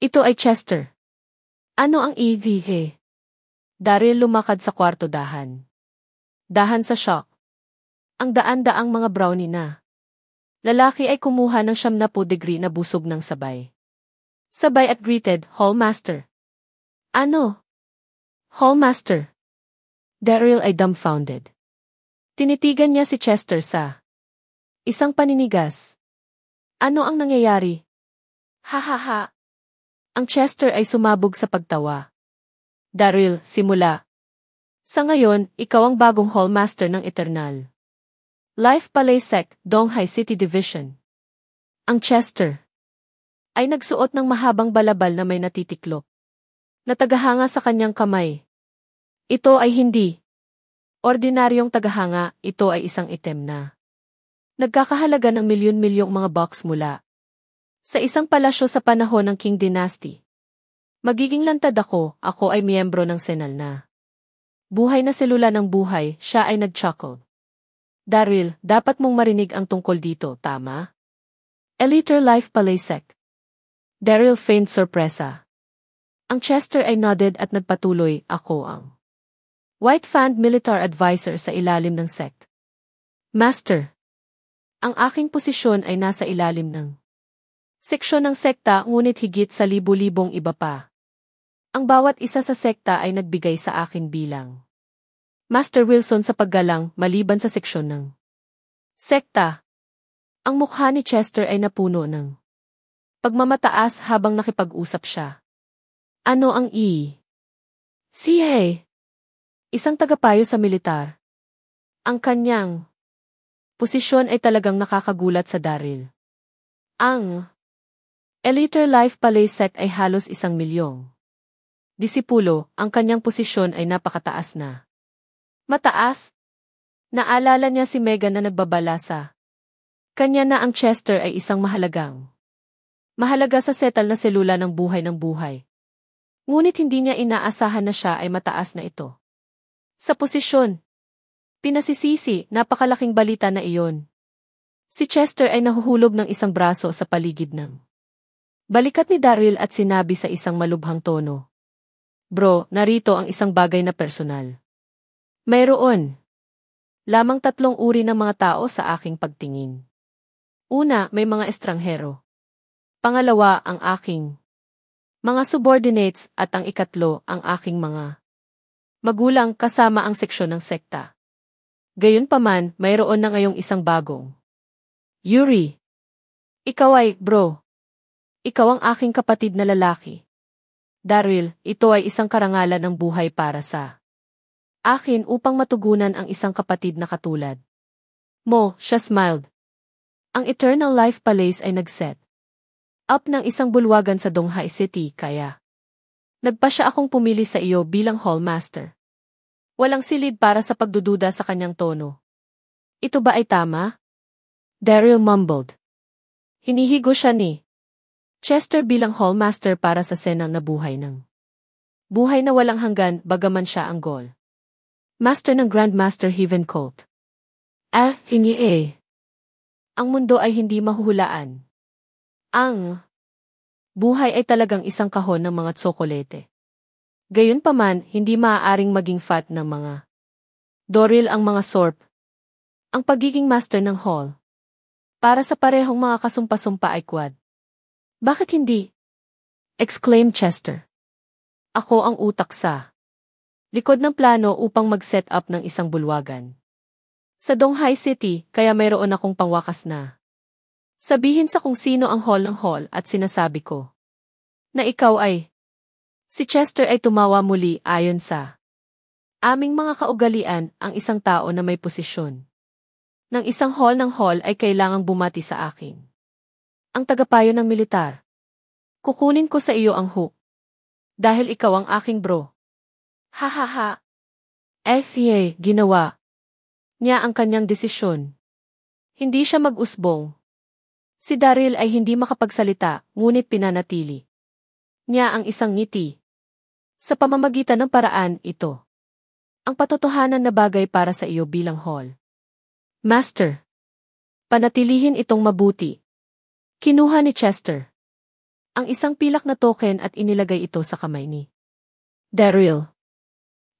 Ito ay Chester. Ano ang EVA? Daryl lumakad sa kwarto dahan. Dahan sa shock. Ang daan-daang mga brownie na lalaki ay kumuha ng 70 degree na busog ng sabay. Sabay at greeted, Hallmaster. Ano? Hallmaster. Daryl ay dumbfounded. Tinitigan niya si Chester sa isang paninigas. Ano ang nangyayari? Ha. Ang Chester ay sumabog sa pagtawa. Daryl, simula. Sa ngayon, ikaw ang bagong Hallmaster ng Eternal Life Palasek, Donghai City Division. Ang Chester ay nagsuot ng mahabang balabal na may natitiklop na tagahanga sa kanyang kamay. Ito ay hindi ordinaryong tagahanga, ito ay isang item na nagkakahalaga ng milyon-milyong mga bucks mula sa isang palasyo sa panahon ng King Dynasty. Magiging lantad ako ay miyembro ng Senal na buhay na selula ng buhay, siya ay nag-chuckle. Daryl, dapat mong marinig ang tungkol dito, tama? Eliter Life Palasek. Daryl feigned sorpresa. Ang Chester ay nodded at nagpatuloy, ako ang White Fang Military Advisor sa ilalim ng sect. Master. Ang aking posisyon ay nasa ilalim ng seksyon ng sekta ngunit higit sa libu-libong iba pa. Ang bawat isa sa sekta ay nagbigay sa akin bilang Master Wilson sa paggalang maliban sa seksyon ng sekta. Ang mukha ni Chester ay napuno ng pagmamataas habang nakipag-usap siya. Ano ang CA? Isang tagapayo sa militar. Ang kanyang posisyon ay talagang nakakagulat sa Daryl. Ang Elite Life Palace Sect ay halos 1,000,000 disipulo, ang kanyang posisyon ay napakataas na. Mataas? Naalala niya si Megan na nagbabala sa kanya na ang Chester ay isang mahalaga sa setal na selula ng buhay. Ngunit hindi niya inaasahan na siya ay mataas na ito. Sa posisyon, pinasisisi, napakalaking balita na iyon. Si Chester ay nahuhulog ng isang braso sa paligid ng balikat ni Daryl at sinabi sa isang malubhang tono. Bro, narito ang isang bagay na personal. Mayroon lamang 3 uri ng mga tao sa aking pagtingin. Una, may mga estranghero. Pangalawa, ang aking mga subordinates at ang ikatlo, ang aking mga magulang kasama ang seksyon ng sekta. Gayunpaman, mayroon na ngayong isang bagong Yuri. Ikaw ay, bro. Ikaw ang aking kapatid na lalaki. Daryl, ito ay isang karangalan ng buhay para sa akin upang matugunan ang isang kapatid na katulad mo. Siya smiled. Ang Eternal Life Palace ay nag-set up ng isang bulwagan sa Donghai City kaya nagpa siya akong pumili sa iyo bilang hallmaster. Walang silid para sa pagdududa sa kanyang tono. Ito ba ay tama? Daryl mumbled. Hinihigo siya ni Chester bilang hallmaster para sa senang na buhay na walang hanggan bagaman siya ang goal master ng Grandmaster Heaven Cult. Hindi. Ang mundo ay hindi mahuhulaan. Ang buhay ay talagang isang kahon ng mga tsokolete. Gayunpaman, hindi maaaring maging fat ng mga Doril ang mga sorp. Ang pagiging master ng hall. Para sa parehong mga kasumpa-sumpa ay quad. Bakit hindi? Exclaimed Chester. Ako ang utak sa likod ng plano upang mag-set up ng isang bulwagan sa Donghai City, kaya mayroon akong pangwakas na sabihin sa kung sino ang hall ng hall at sinasabi ko na ikaw ay si Chester ay tumawa muli ayon sa aming mga kaugalian ang isang tao na may posisyon ng isang hall ng hall ay kailangang bumati sa akin. Ang tagapayo ng militar. Kukunin ko sa iyo ang hook. Dahil ikaw ang aking bro. Ha. FCA, ginawa niya ang kanyang desisyon. Hindi siya mag-usbong. Si Daryl ay hindi makapagsalita, ngunit pinanatili niya ang isang ngiti. Sa pamamagitan ng paraan ito. Ang patotohanan na bagay para sa iyo bilang hall master. Panatilihin itong mabuti. Kinuha ni Chester ang isang pilak na token at inilagay ito sa kamay ni Daryl.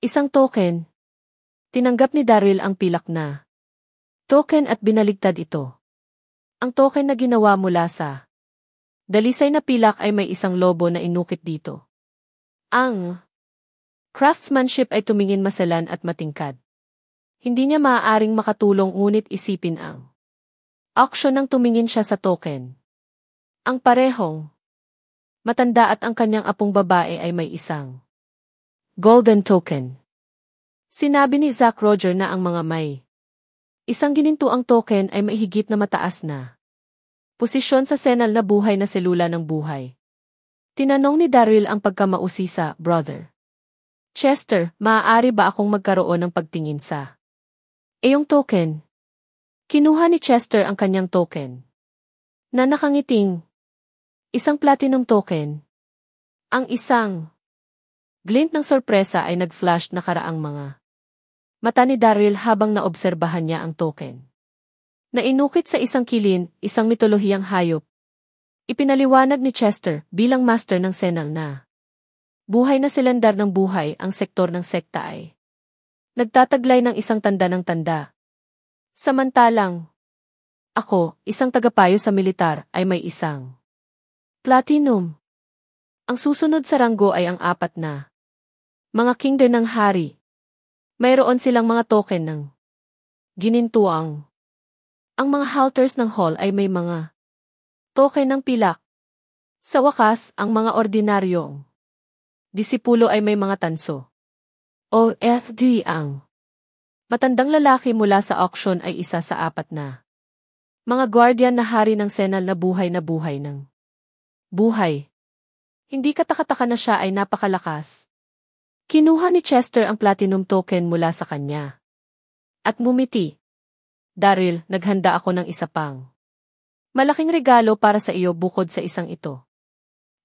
Isang token. Tinanggap ni Daryl ang pilak na token at binaligtad ito. Ang token na ginawa mula sa dalisay na pilak ay may isang lobo na inukit dito. Ang craftsmanship ay tumingin masalan at matingkad. Hindi niya maaaring makatulong ngunit isipin ang aksyon nang tumingin siya sa token. Ang parehong matanda at ang kanyang apong babae ay may isang golden token. Sinabi ni Zack Roger na ang mga may isang ginintuang token ay may higit na mataas na posisyon sa senal na buhay na selula ng buhay. Tinanong ni Daryl ang pagkamausisa, brother. Chester, maaari ba akong magkaroon ng pagtingin sa iyong token? Kinuha ni Chester ang kanyang token na nakangiting isang platinum token. Ang isang glint ng sorpresa ay nag-flash na karaang mga mata ni Daryl habang naobserbahan niya ang token. Nainukit sa isang kilin, isang mitolohiyang hayop. Ipinaliwanag ni Chester bilang master ng Senal na buhay na silendar ng buhay ang sektor ng sekta ay nagtataglay ng isang tanda ng tanda. Samantalang, ako, isang tagapayo sa militar, ay may isang platinum. Ang susunod sa ranggo ay ang apat na mga kingdom ng hari. Mayroon silang mga token ng ginintuang. Ang mga halters ng hall ay may mga token ng pilak. Sa wakas, ang mga ordinaryong disipulo ay may mga tanso. OFD ang matandang lalaki mula sa auction ay isa sa apat na mga guardian na hari ng Senal na buhay ng buhay. Hindi katakataka na siya ay napakalakas. Kinuha ni Chester ang platinum token mula sa kanya. At ngumiti. Daryl, naghanda ako ng isa pang malaking regalo para sa iyo bukod sa isang ito.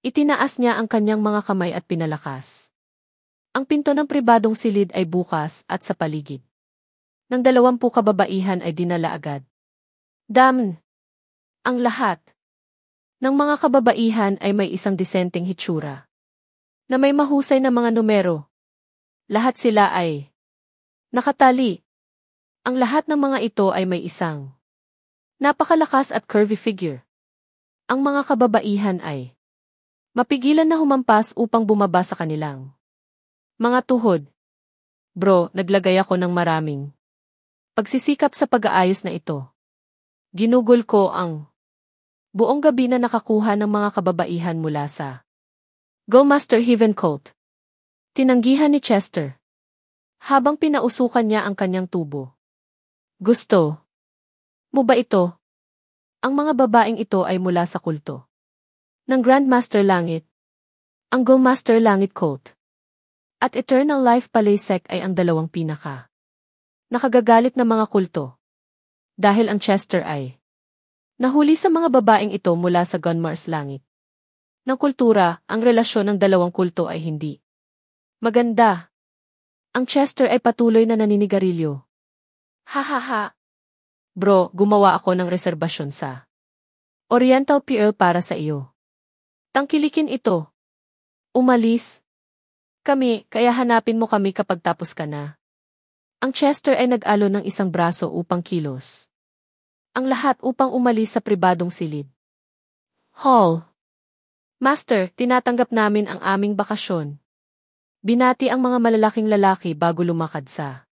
Itinaas niya ang kanyang mga kamay at pinalakas. Ang pinto ng pribadong silid ay bukas at sa paligid ng 20 kababaihan ay dinala agad. Damn! Ang lahat ng mga kababaihan ay may isang disenteng hitsura na may mahusay na mga numero. Lahat sila ay nakatali. Ang lahat ng mga ito ay may isang napakalakas at curvy figure. Ang mga kababaihan ay mapigilan na humampas upang bumaba sa kanilang mga tuhod. Bro, naglagay ako ng maraming pagsisikap sa pag-aayos na ito. Ginugol ko ang buong gabi na nakakuha ng mga kababaihan mula sa Go Master Heaven Coat. Tinanggihan ni Chester habang pinausukan niya ang kanyang tubo. Gusto mo ba ito? Ang mga babaeng ito ay mula sa kulto ng Grandmaster Langit, ang Go Master Langit Coat, at Eternal Life Palaysec ay ang dalawang pinaka nakagagalit na mga kulto. Dahil ang Chester ay nahuli sa mga babaeng ito mula sa Gunmar's Langit ng kultura, ang relasyon ng dalawang kulto ay hindi maganda. Ang Chester ay patuloy na naninigarilyo. Hahaha. Bro, gumawa ako ng reserbasyon sa Oriental Pearl para sa iyo. Tangkilikin ito. Umalis kami, kaya hanapin mo kami kapag tapos ka na. Ang Chester ay nag-alo ng isang braso upang kilos. Ang lahat upang umalis sa pribadong silid. Hall. Master, tinatanggap namin ang aming bakasyon. Binati ang mga malalaking lalaki bago lumakad sa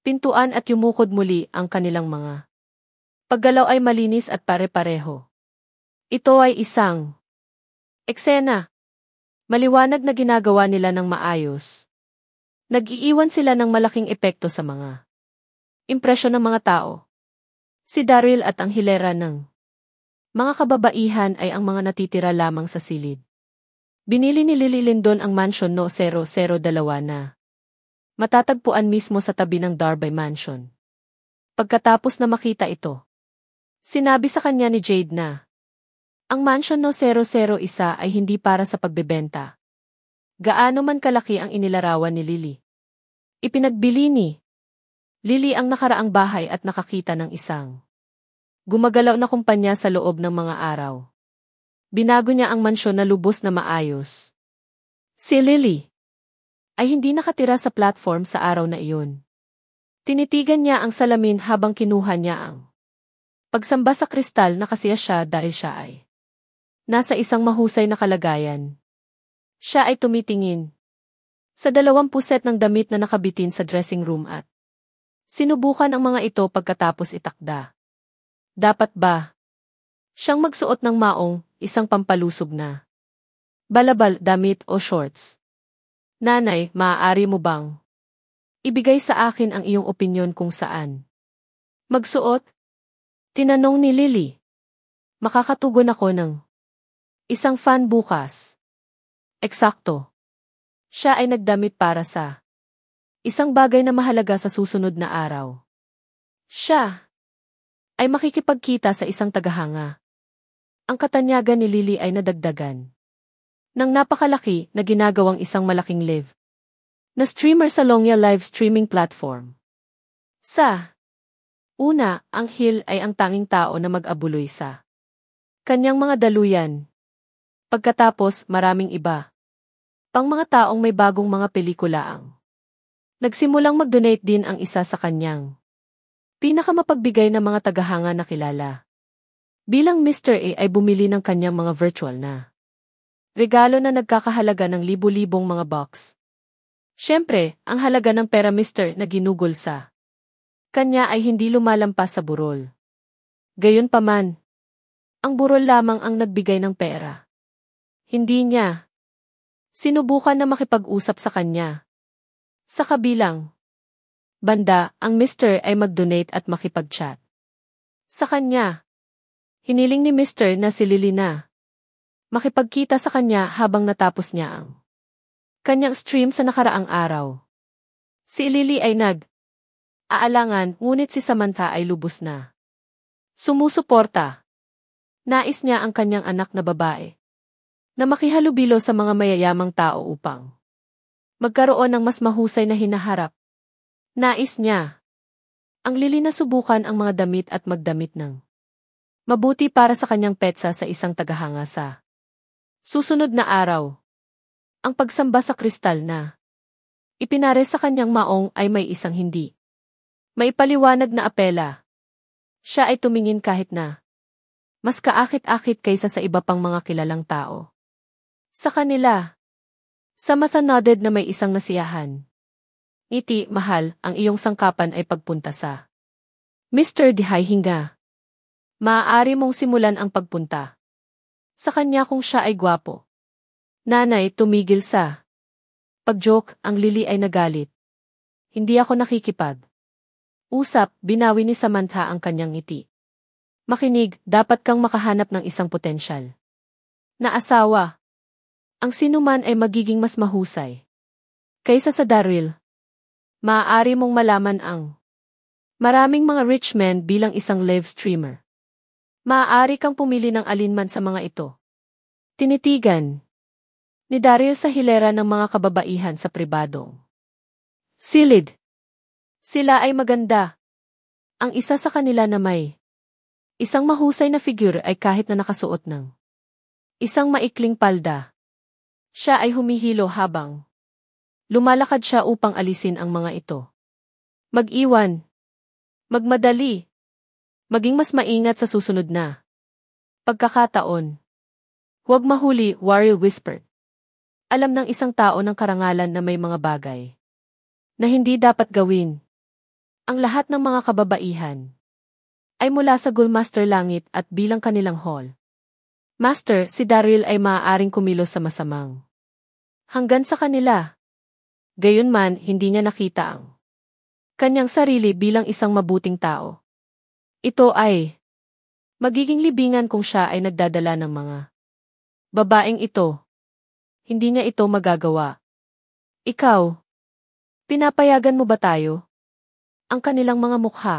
pintuan at yumukod muli ang kanilang mga paggalaw ay malinis at pare-pareho. Ito ay isang eksena. Maliwanag na ginagawa nila ng maayos. Nag-iiwan sila ng malaking epekto sa mga impresyon ng mga tao. Si Daryl at ang hilera ng mga kababaihan ay ang mga natitira lamang sa silid. Binili ni Lily Lindon ang Mansion No. 002 na matatagpuan mismo sa tabi ng Darby Mansion. Pagkatapos na makita ito, sinabi sa kanya ni Jade na ang Mansion No. 001 ay hindi para sa pagbebenta. Gaano man kalaki ang inilarawan ni Lily. Ipinagbili ni Lily ang nakaraang bahay at nakakita ng isang gumagalaw na kumpanya sa loob ng mga araw. Binago niya ang mansyon na lubos na maayos. Si Lily ay hindi nakatira sa platform sa araw na iyon. Tinitigan niya ang salamin habang kinuha niya ang pagsamba sa kristal na kasiya siya dahil siya ay nasa isang mahusay na kalagayan. Siya ay tumitingin sa 20 set ng damit na nakabitin sa dressing room at sinubukan ang mga ito pagkatapos itakda. Dapat ba siyang magsuot ng maong, isang pampalusog na balabal, damit o shorts? Nanay, maaari mo bang ibigay sa akin ang iyong opinyon kung saan magsuot? Tinanong ni Lily. Makakatugon ako ng isang fan bukas. Eksakto. Siya ay nagdamit para sa isang bagay na mahalaga sa susunod na araw. Siya ay makikipagkita sa isang tagahanga. Ang katanyagan ni Lily ay nadagdagan ng napakalaki na ginagawang isang malaking live na streamer sa Longya live streaming platform. Sa una, ang Hill ay ang tanging tao na mag-abuloy sa Kanyang mga daluyan. Pagkatapos, maraming iba. Pang mga taong may bagong mga pelikula ang. Nagsimulang mag-donate din ang isa sa kanyang pinakamapagbigay na mga tagahanga na kilala. Bilang Mr. A ay bumili ng kanyang mga virtual na regalo na nagkakahalaga ng libu-libong mga box. Siyempre, ang halaga ng pera Mr. na ginugol sa kanya ay hindi lumalampas sa burol. Gayunpaman, ang burol lamang ang nagbigay ng pera. Hindi niya sinubukan na makipag-usap sa kanya. Sa kabilang banda, ang Mr. ay mag-donate at makipag-chat sa kanya. Hiniling ni Mr. na si Lily na makipagkita sa kanya habang natapos niya ang kanyang stream sa nakaraang araw. Si Lily ay aalangan, ngunit si Samantha ay lubos na sumusuporta. Nais niya ang kanyang anak na babae na makihalubilo sa mga mayayamang tao upang magkaroon ng mas mahusay na hinaharap. Nais niya ang Lily na subukan ang mga damit at magdamit ng mabuti para sa kanyang petsa sa isang tagahanga sa susunod na araw. Ang pagsamba sa kristal na ipinare sa kanyang maong ay may isang hindi maipaliwanag na apela. Siya ay tumingin kahit na mas kaakit-akit kaysa sa iba pang mga kilalang tao. Sa kanila, Samantha nodded na may isang nasiyahan. Ngiti, mahal, ang iyong sangkapan ay pagpunta sa Mr. Dihay hinga. Maaari mong simulan ang pagpunta sa kanya kung siya ay gwapo. Nanay, tumigil sa pag-joke, ang Lily ay nagalit. Hindi ako nakikipag usap, binawi ni Samantha ang kanyang ngiti. Makinig, dapat kang makahanap ng isang potensyal na asawa. Ang sinuman ay magiging mas mahusay kaysa sa Daryl. Maaari mong malaman ang maraming mga rich men bilang isang live streamer. Maaari kang pumili ng alinman sa mga ito. Tinitigan ni Daryl sa hilera ng mga kababaihan sa pribadong silid. Sila ay maganda. Ang isa sa kanila na may isang mahusay na figure ay kahit na nakasuot ng isang maikling palda. Siya ay humihilo habang lumalakad siya upang alisin ang mga ito. Mag-iwan. Magmadali. Maging mas maingat sa susunod na pagkakataon. Huwag mahuli, Warrior whispered. Alam ng isang tao ng karangalan na may mga bagay na hindi dapat gawin. Ang lahat ng mga kababaihan ay mula sa Gulmaster Langit at bilang kanilang hall. Master, si Daryl ay maaaring kumilos sa masamang hanggan sa kanila. Gayunman, hindi niya nakita ang kanyang sarili bilang isang mabuting tao. Ito ay magiging libingan kung siya ay nagdadala ng mga babaeng ito. Hindi niya ito magagawa. Ikaw, pinapayagan mo ba tayo? Ang kanilang mga mukha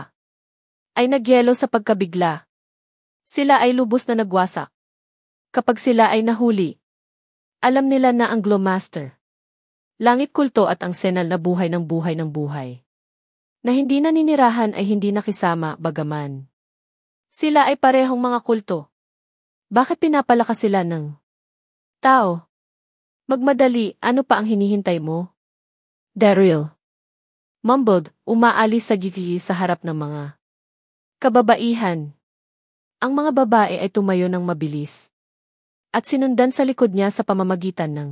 ay nagyelo sa pagkabigla. Sila ay lubos na nagwasak. Kapag sila ay nahuli, alam nila na ang Glowmaster, langit kulto at ang senal na buhay ng buhay, na hindi naninirahan ay hindi nakisama bagaman sila ay parehong mga kulto. Bakit pinapalakas sila ng tao? Magmadali, ano pa ang hinihintay mo? Daryl mumbled, umaalis sa gigi sa harap ng mga kababaihan. Ang mga babae ay tumayo ng mabilis at sinundan sa likod niya sa pamamagitan ng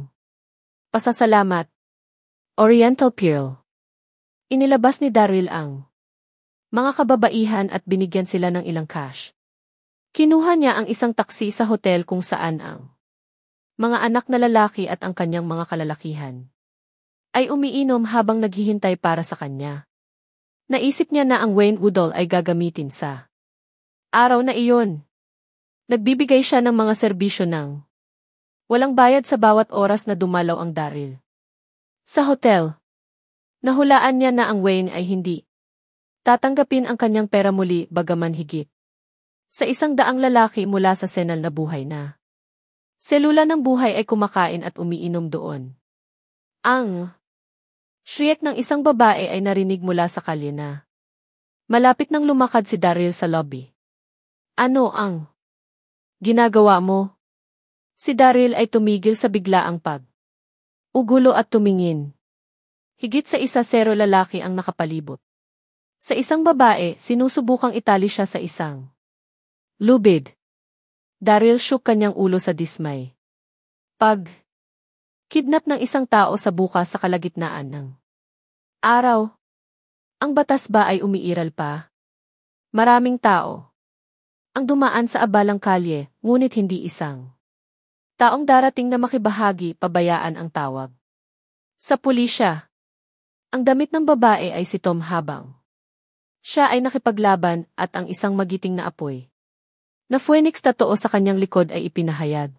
pasasalamat. Oriental Pearl. Inilabas ni Daryl ang mga kababaihan at binigyan sila ng ilang cash. Kinuha niya ang isang taksi sa hotel kung saan ang mga anak na lalaki at ang kanyang mga kalalakihan ay umiinom habang naghihintay para sa kanya. Naisip niya na ang Wayne Woodall ay gagamitin sa araw na iyon. Nagbibigay siya ng mga serbisyo ng walang bayad sa bawat oras na dumalaw ang Daryl sa hotel. Nahulaan niya na ang Wayne ay hindi tatanggapin ang kanyang pera muli bagaman higit sa 100 lalaki mula sa senal na buhay na selula ng buhay ay kumakain at umiinom doon. Ang shriek ng isang babae ay narinig mula sa kalye na malapit nang lumakad si Daryl sa lobby. Ano ang Ginagawa mo? Si Daryl ay tumigil sa biglaang ugulo at tumingin. Higit sa 1-0 lalaki ang nakapalibot. Sa isang babae, sinusubukang itali siya sa isang lubid. Daryl shook kanyang ulo sa dismay. Kidnap ng isang tao sa bukas sa kalagitnaan ng araw. Ang batas ba ay umiiral pa? Maraming tao ang dumaan sa abalang kalye, ngunit hindi isang taong darating na makibahagi, pabayaan ang tawag sa pulisya. Ang damit ng babae ay si Tom habang siya ay nakipaglaban at ang isang magiting na apoy na phoenix tattoo sa kanyang likod ay ipinahayag.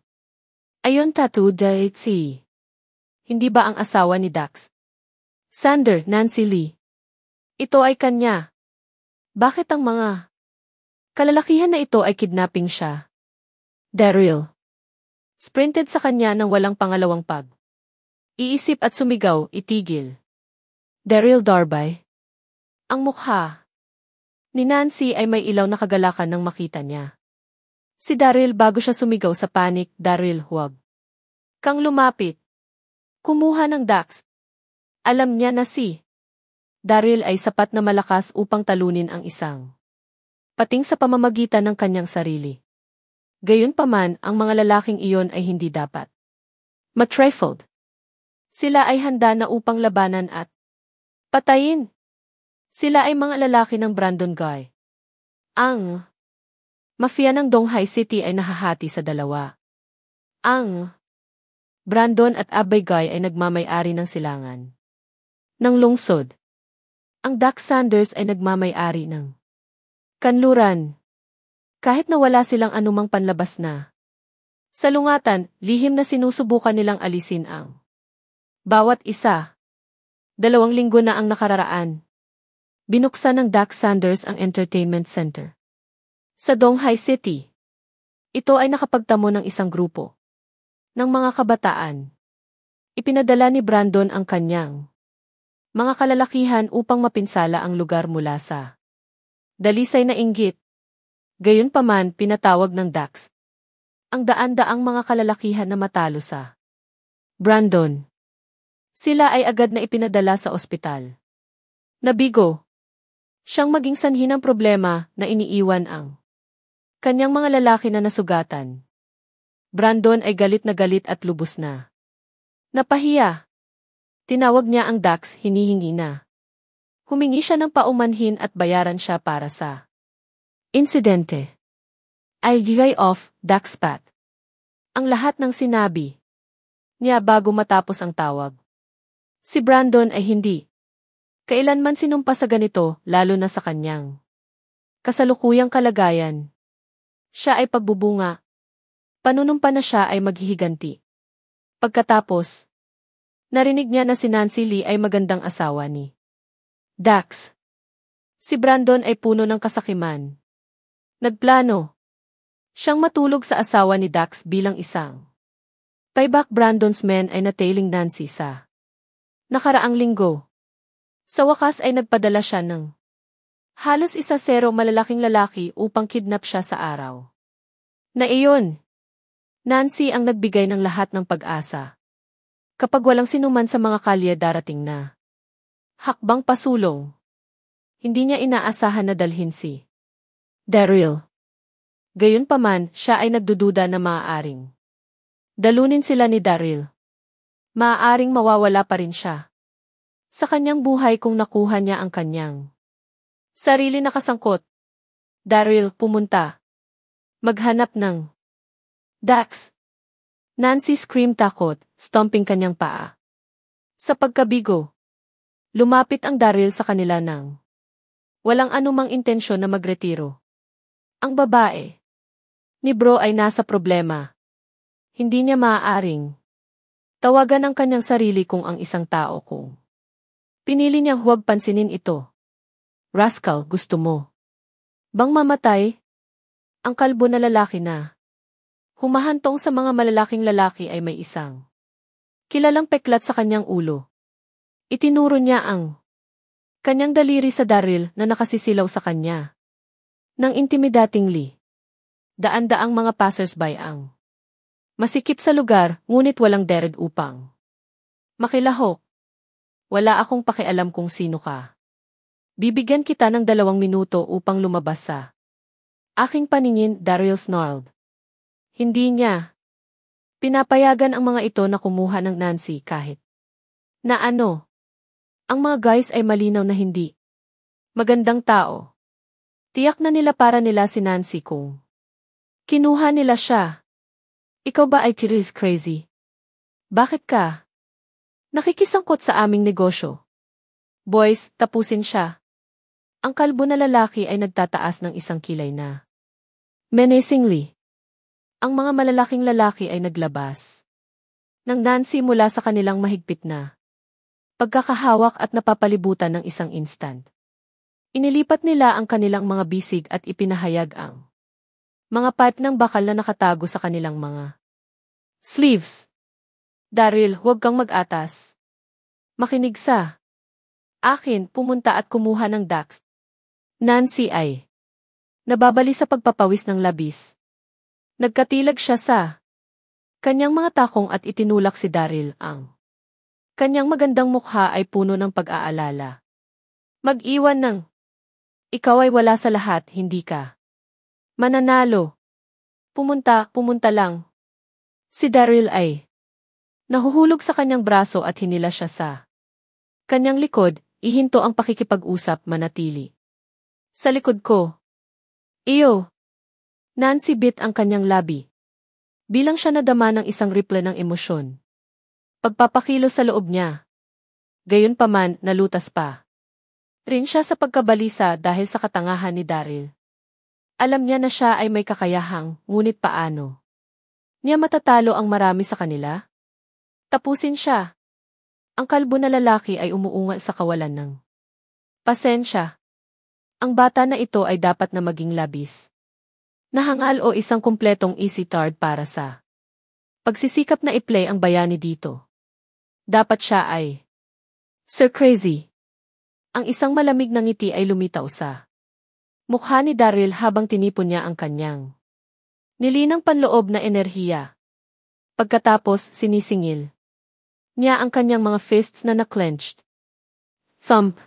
Ayon tattoo dahil si hindi ba ang asawa ni Dax? Sander, Nancy Lee. Ito ay kanya. Bakit ang mga kalalakihan na ito ay kidnapping siya? Daryl sprinted sa kanya nang walang pangalawang iisip at sumigaw, itigil. Daryl Darby. Ang mukha ni Nancy ay may ilaw na kagalakan nang makita niya si Daryl bago siya sumigaw sa panik, Daryl, huwag kang lumapit. Kumuha ng Dax. Alam niya na si Daryl ay sapat na malakas upang talunin ang isang pating sa pamamagitan ng kanyang sarili. Gayunpaman, ang mga lalaking iyon ay hindi dapat matrifled. Sila ay handa na upang labanan at patayin. Sila ay mga lalaki ng Brandon Guy. Ang mafia ng Donghai City ay nahahati sa dalawa. Ang Brandon at Abay Guy ay nagmamay-ari ng silangan ng lungsod. Ang Dax Sanders ay nagmamay-ari ng kanluran. Kahit na wala silang anumang panlabas na salungatan, lihim na sinusubukan nilang alisin ang bawat isa. 2 linggo na ang nakararaan. Binuksan ng Dax Sanders ang entertainment center sa Donghai City. Ito ay nakapagtamo ng isang grupo ng mga kabataan. Ipinadala ni Brandon ang kanyang mga kalalakihan upang mapinsala ang lugar mula sa dalisay na inggit. Gayunpaman, pinatawag ng Dax ang daan-daang mga kalalakihan na matalo sa Brandon. Sila ay agad na ipinadala sa ospital. Nabigo siyang maging sanhi ng problema na iniiwan ang kanyang mga lalaki na nasugatan. Brandon ay galit na galit at lubos na napahiya. Tinawag niya ang Dax, hinihingi na humingi siya ng paumanhin at bayaran siya para sa insidente. I'll gigay off, Dax Pat. Ang lahat ng sinabi niya bago matapos ang tawag. Si Brandon ay hindi kailanman sinumpa sa ganito, lalo na sa kanyang kasalukuyang kalagayan. Siya ay pagbubunga. Panunumpa na siya ay maghihiganti. Pagkatapos, narinig niya na si Nancy Lee ay magandang asawa ni Dax. Si Brandon ay puno ng kasakiman. Nagplano siyang matulog sa asawa ni Dax bilang isang payback. Brandon's men ay natailing Nancy sa nakaraang linggo. Sa wakas ay nagpadala siya ng halos 1-0 malalaking lalaki upang kidnap siya sa araw na iyon. Nancy ang nagbigay ng lahat ng pag-asa. Kapag walang sinuman sa mga kalye darating na hakbang pasulong, hindi niya inaasahan na dalhin si Daryl. Gayunpaman, siya ay nagdududa na maaaring dalunin sila ni Daryl. Maaaring mawawala pa rin siya sa kanyang buhay kung nakuha niya ang kanyang sarili na kasangkot. Daryl, pumunta. Maghanap ng Dax. Nancy screamed takot, stomping kanyang paa. Sa pagkabigo, lumapit ang Daryl sa kanila nang walang anumang intensyon na magretiro. Ang babae ni Bro ay nasa problema. Hindi niya maaaring tawagan ang kanyang sarili kung ang isang tao kung pinili niyang huwag pansinin ito. Rascal, gusto mo bang mamatay? Ang kalbo na lalaki na humahantong sa mga malalaking lalaki ay may isang kilalang peklat sa kanyang ulo. Itinuro niya ang kanyang daliri sa Daryl na nakasisilaw sa kanya nang intimidatingly. Daan-daang mga passersby ang masikip sa lugar, ngunit walang dered upang makilahok. Wala akong pakialam kung sino ka. Bibigyan kita ng 2 minuto upang lumabas sa aking paningin, Daryl snarled. Hindi niya pinapayagan ang mga ito na kumuha ng Nancy kahit na ano. Ang mga guys ay malinaw na hindi magandang tao. Tiyak na nila para nila si Nancy kung kinuha nila siya. Ikaw ba ay crazy? Bakit ka nakikisangkot sa aming negosyo? Boys, tapusin siya. Ang kalbo na lalaki ay nagtataas ng isang kilay na menacingly. Ang mga malalaking lalaki ay naglabas ng Nancy mula sa kanilang mahigpit na pagkakahawak at napapalibutan ng isang instant. Inilipat nila ang kanilang mga bisig at ipinahayag ang mga pipe ng bakal na nakatago sa kanilang mga sleeves. Daryl, huwag kang mag-atas. Makinig sa akin, pumunta at kumuha ng Dax. Nancy ay nababali sa pagpapawis ng labis. Nagkatilag siya sa kanyang mga takong at itinulak si Daryl. Ang kanyang magandang mukha ay puno ng pag-aalala. Mag-iwan ng ikaw ay wala sa lahat, hindi ka mananalo. Pumunta lang. Si Daryl ay nahuhulog sa kanyang braso at hinila siya sa kanyang likod, ihinto ang pakikipag-usap, manatili sa likod ko. Iyo. Nancy bit ang kanyang labi. Bilang siya nadama ng isang ripple ng emosyon. Pagpapakilo sa loob niya. Gayunpaman, nalutas pa rin siya sa pagkabalisa dahil sa katangahan ni Daryl. Alam niya na siya ay may kakayahang, ngunit paano niya matatalo ang marami sa kanila? Tapusin siya. Ang kalbo na lalaki ay umuungal sa kawalan ng pasensya. Ang bata na ito ay dapat na maging labis nahangal o isang kumpletong easy tard para sa pagsisikap na i-play ang bayani dito. Dapat siya ay Sir Crazy. Ang isang malamig na ngiti ay lumitaw sa mukha ni Daryl habang tinipon niya ang kanyang nilinang panloob na enerhiya. Pagkatapos, sinisingil niya ang kanyang mga fists na na-clenched. Thump.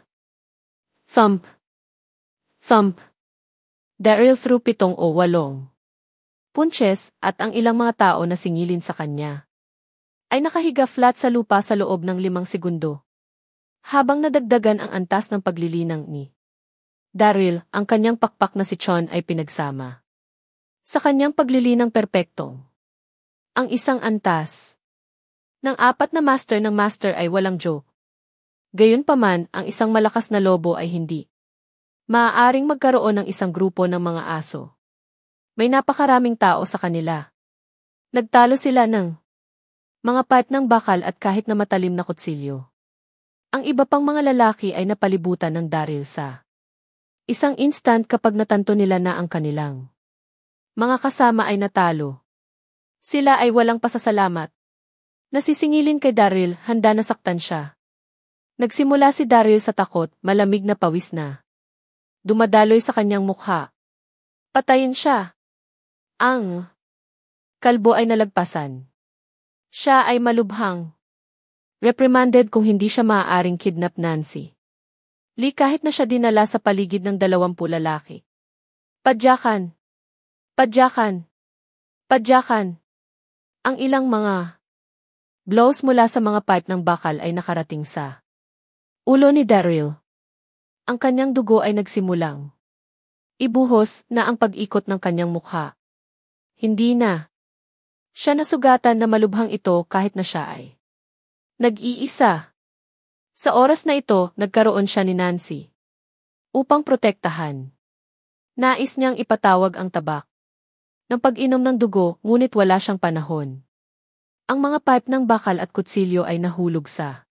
Thump. Thump. Daryl threw 7 o 8 punches at ang ilang mga tao na singilin sa kanya ay nakahiga flat sa lupa sa loob ng 5 segundo. Habang nadagdagan ang antas ng paglilinang ni Daryl, ang kanyang pakpak na si Chon ay pinagsama sa kanyang paglilinang perpektong. Ang isang antas ng 4 na master ng master ay walang joke. Gayunpaman, ang isang malakas na lobo ay hindi maaaring magkaroon ng isang grupo ng mga aso. May napakaraming tao sa kanila. Nagtalo sila ng mga pipe ng bakal at kahit na matalim na kutsilyo. Ang iba pang mga lalaki ay napalibutan ng Daryl sa isang instant kapag natanto nila na ang kanilang mga kasama ay natalo. Sila ay walang pasasalamat. Nasisingilin kay Daryl, handa na saktan siya. Nagsimula si Daryl sa takot, malamig na pawis na dumadaloy sa kanyang mukha. Patayin siya. Ang kalbo ay nalagpasan. Siya ay malubhang reprimanded kung hindi siya maaaring kidnap Nancy Lee kahit na siya dinala sa paligid ng 20 lalaki. Padyakan. Padyakan. Padyakan. Ang ilang mga blows mula sa mga pipe ng bakal ay nakarating sa ulo ni Daryl. Ang kanyang dugo ay nagsimulang ibuhos na ang pag-ikot ng kanyang mukha. Hindi na siya nasugatan na malubhang ito kahit na siya ay nag-iisa. Sa oras na ito, nagkaroon siya ni Nancy upang protektahan. Nais niyang ipatawag ang tabak ng pag-inom ng dugo, ngunit wala siyang panahon. Ang mga pipe ng bakal at kutsilyo ay nahulog sa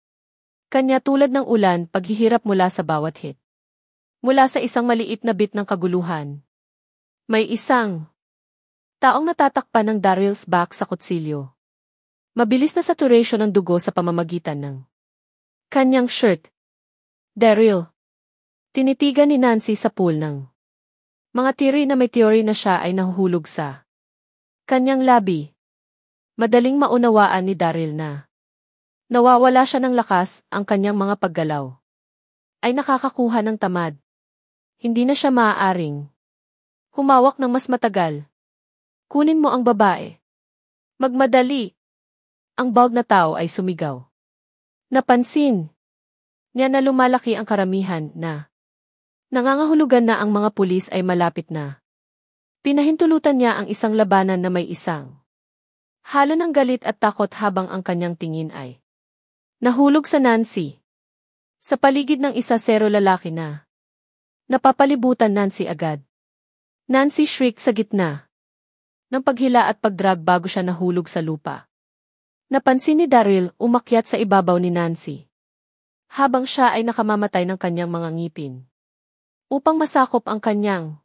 kanya tulad ng ulan, paghihirap mula sa bawat hit. Mula sa isang maliit na bit ng kaguluhan. May isang taong natatakpan ng Daryl's back sa kutsilyo. Mabilis na saturation ng dugo sa pamamagitan ng kanyang shirt. Daryl. Tinitigan ni Nancy sa pool ng Mga theory na may theory na siya ay nahuhulog sa kanyang labi. Madaling maunawaan ni Daryl na nawawala siya ng lakas, ang kanyang mga paggalaw ay nakakakuha ng tamad. Hindi na siya maaaring humawak ng mas matagal. Kunin mo ang babae. Magmadali. Ang bald na tao ay sumigaw. Napansin niya na lumalaki ang karamihan na nangangahulugan na ang mga pulis ay malapit na. Pinahintulutan niya ang isang labanan na may isang halo ng galit at takot habang ang kanyang tingin ay nahulog sa Nancy. Sa paligid ng 1-0 lalaki na napapalibutan Nancy agad. Nancy shriek sa gitna ng paghila at pagdrag bago siya nahulog sa lupa. Napansin ni Daryl umakyat sa ibabaw ni Nancy habang siya ay nakamamatay ng kanyang mga ngipin. Upang masakop ang kanyang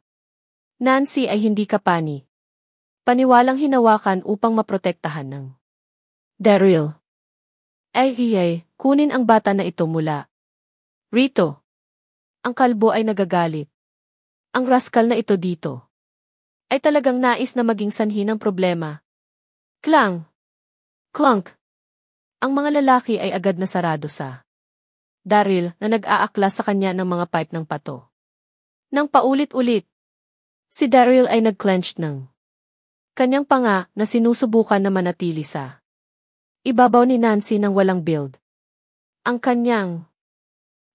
Nancy ay hindi kapani. Paniwalang hinawakan upang maprotektahan ng Daryl. Kunin ang bata na ito mula rito. Ang kalbo ay nagagalit. Ang rascal na ito dito ay talagang nais na maging sanhi ng problema. Clang! Clunk! Ang mga lalaki ay agad na sarado sa Daryl na nag-aakla sa kanya ng mga pipe ng pato. Nang paulit-ulit, si Daryl ay nag-clenched ng kanyang panga na sinusubukan na manatili sa ibabaw ni Nancy nang walang build. Ang kanyang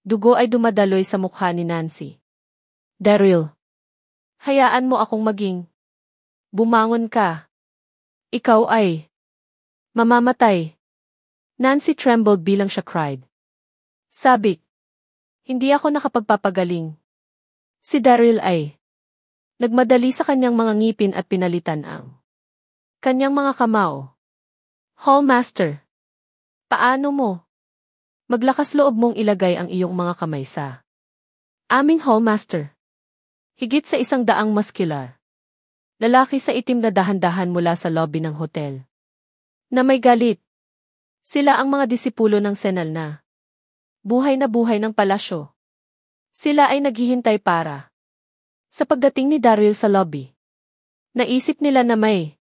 dugo ay dumadaloy sa mukha ni Nancy. Daryl, hayaan mo akong maging. Bumangon ka. Ikaw ay mamamatay. Nancy trembled bilang siya cried. Sabik, hindi ako nakapagpapagaling. Si Daryl ay nagmadali sa kanyang mga ngipin at pinalitan ang kanyang mga kamao. Hallmaster, paano mo? Maglakas loob mong ilagay ang iyong mga kamay sa aming Hallmaster. Higit sa 100 muscular lalaki sa itim na dahan-dahan mula sa lobby ng hotel na may galit. Sila ang mga disipulo ng senal na buhay ng palasyo. Sila ay naghihintay para sa pagdating ni Daryl sa lobby. Naisip nila na may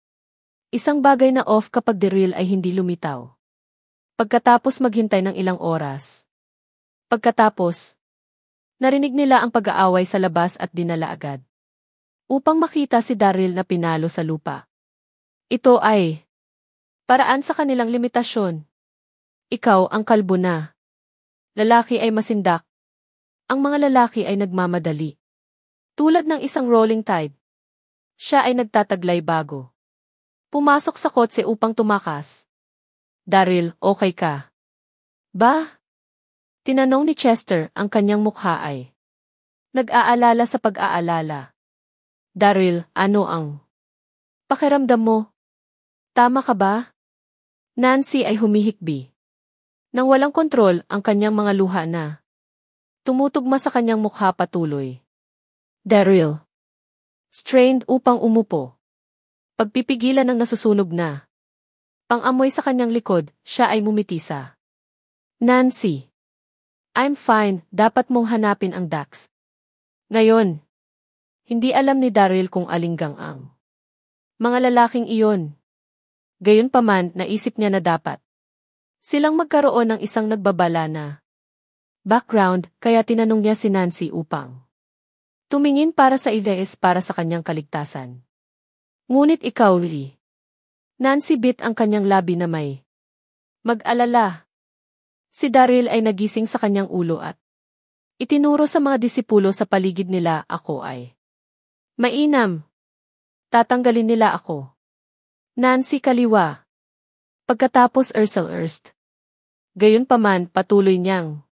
isang bagay na off kapag Daryl ay hindi lumitaw. Pagkatapos maghintay ng ilang oras. Pagkatapos, narinig nila ang pag-aaway sa labas at dinala agad upang makita si Daryl na pinalo sa lupa. Ito ay paraan sa kanilang limitasyon. Ikaw ang kalbo na. Lalaki ay masindak. Ang mga lalaki ay nagmamadali. Tulad ng isang rolling tide. Siya ay nagtataglay bago pumasok sa kotse upang tumakas. Daryl, okay ka ba? Tinanong ni Chester, ang kanyang mukha ay nag-aalala sa pag-aalala. Daryl, ano ang pakiramdam mo? Tama ka ba? Nancy ay humihikbi. Nang walang kontrol ang kanyang mga luha na tumutugma sa kanyang mukha patuloy. Daryl, strained upang umupo. Pagpipigilan ng nasusunog na pang-amoy sa kanyang likod, siya ay mumitisa. Nancy, I'm fine, dapat mong hanapin ang Dax. Ngayon, hindi alam ni Daryl kung alinggang ang mga lalaking iyon. Gayunpaman, naisip niya na dapat silang magkaroon ng isang nagbabala na background, kaya tinanong niya si Nancy upang tumingin para sa ideas para sa kanyang kaligtasan. Ngunit ikaw, Lee. Nancy bit ang kanyang labi na may mag-alala. Si Daryl ay nagising sa kanyang ulo at itinuro sa mga disipulo sa paligid nila, ako ay mainam. Tatanggalin nila ako. Nancy kaliwa. Pagkatapos Ursel Erst. Gayunpaman, patuloy niyang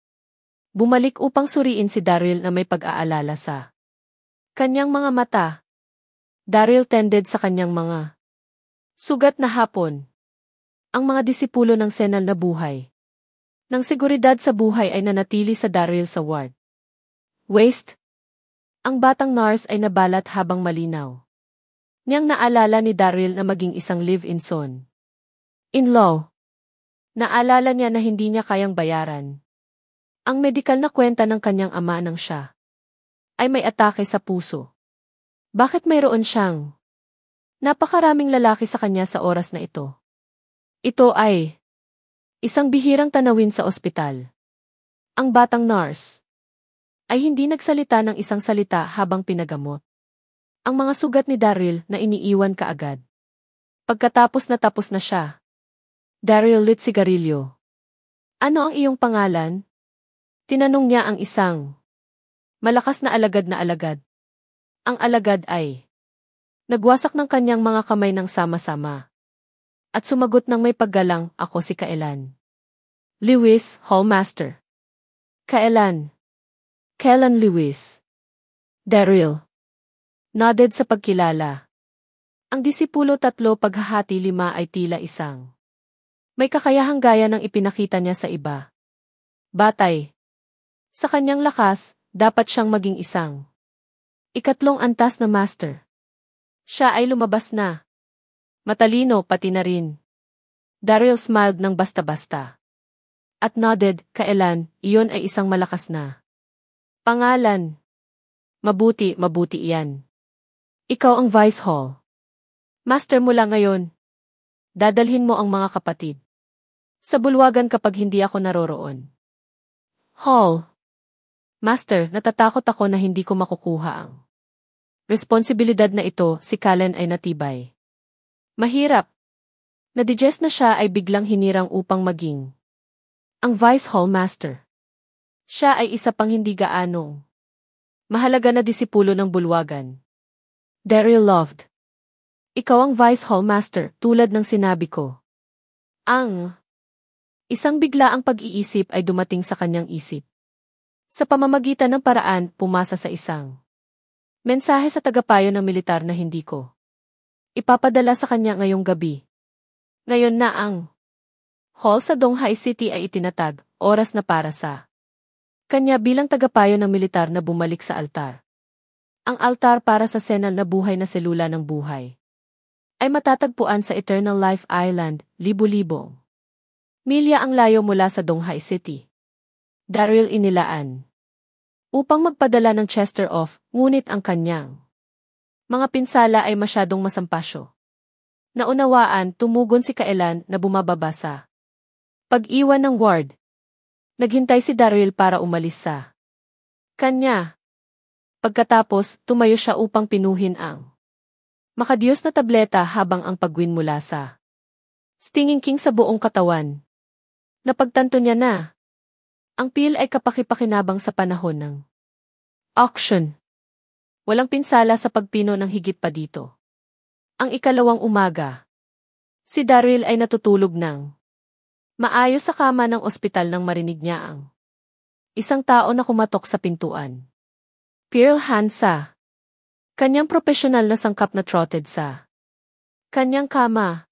bumalik upang suriin si Daryl na may pag-aalala sa kanyang mga mata. Daryl tended sa kanyang mga sugat na hapon. Ang mga disipulo ng senal na buhay ng seguridad sa buhay ay nanatili sa Daryl sa ward. Waste. Ang batang nurse ay nabalat habang malinaw niyang naalala ni Daryl na maging isang live-in son. In-law. Naalala niya na hindi niya kayang bayaran ang medikal na kwenta ng kanyang ama nang siya ay may atake sa puso. Bakit mayroon siyang napakaraming lalaki sa kanya sa oras na ito? Ito ay isang bihirang tanawin sa ospital. Ang batang nurse ay hindi nagsalita ng isang salita habang pinagamot ang mga sugat ni Daryl na iniiwan kaagad. Pagkatapos na tapos na siya, Daryl lit sigarilyo. Ano ang iyong pangalan? Tinanong niya ang isang malakas na alagad. Ang alagad ay nagwasak ng kanyang mga kamay ng sama-sama. At sumagot ng may paggalang, ako si Kailan. Lewis, Hallmaster. Kailan? Kailan Lewis? Daryl. Nodded sa pagkilala. Ang disipulo 3 paghahati 5 ay tila isang may kakayahang gaya ng ipinakita niya sa iba. Batay. Sa kanyang lakas, dapat siyang maging isang ikatlong antas na master. Siya ay lumabas na. Matalino pati na rin. Daryl smiled ng basta-basta. At nodded, Kailan, iyon ay isang malakas na pangalan. Mabuti iyan. Ikaw ang Vice Hall Master mula ngayon. Dadalhin mo ang mga kapatid sa bulwagan kapag hindi ako naroroon. Hall Master, natatakot ako na hindi ko makukuha ang responsibilidad na ito. Si Callan ay natibay. Mahirap. Nadigest na siya ay biglang hinirang upang maging ang Vice Hall Master. Siya ay isa pang hindi gaanong mahalaga na disipulo ng bulwagan. Daryl loved. Ikaw ang Vice Hall Master, tulad ng sinabi ko. Ang isang biglaang pag-iisip ay dumating sa kanyang isip. Sa pamamagitan ng paraan, pumasa sa isang mensahe sa tagapayo ng militar na hindi ko ipapadala sa kanya ngayong gabi. Ngayon na ang hall sa Donghai City ay itinatag, oras na para sa kanya bilang tagapayo ng militar na bumalik sa altar. Ang altar para sa senal na buhay na selula ng buhay ay matatagpuan sa Eternal Life Island, libu-libong milya ang layo mula sa Donghai City. Daryl inilaan upang magpadala ng Chester off, ngunit ang kanyang mga pinsala ay masyadong masampasyo. Naunawaan, tumugon si Kailan na bumababa sa pag-iwan ng ward. Naghintay si Daryl para umalis sa kanya. Pagkatapos, tumayo siya upang pinuhin ang makadiyos na tableta habang ang pagwin mula sa stinging king sa buong katawan. Napagtanto niya na ang pil ay kapaki-pakinabang sa panahon ng auction. Walang pinsala sa pagpino ng higit pa dito. Ang ikalawang umaga, si Daryl ay natutulog ng maayos sa kama ng ospital nang marinig niya ang isang tao na kumatok sa pintuan. Pearl Hansa. Kanyang propesyonal na sangkap na trotted sa kanyang kama.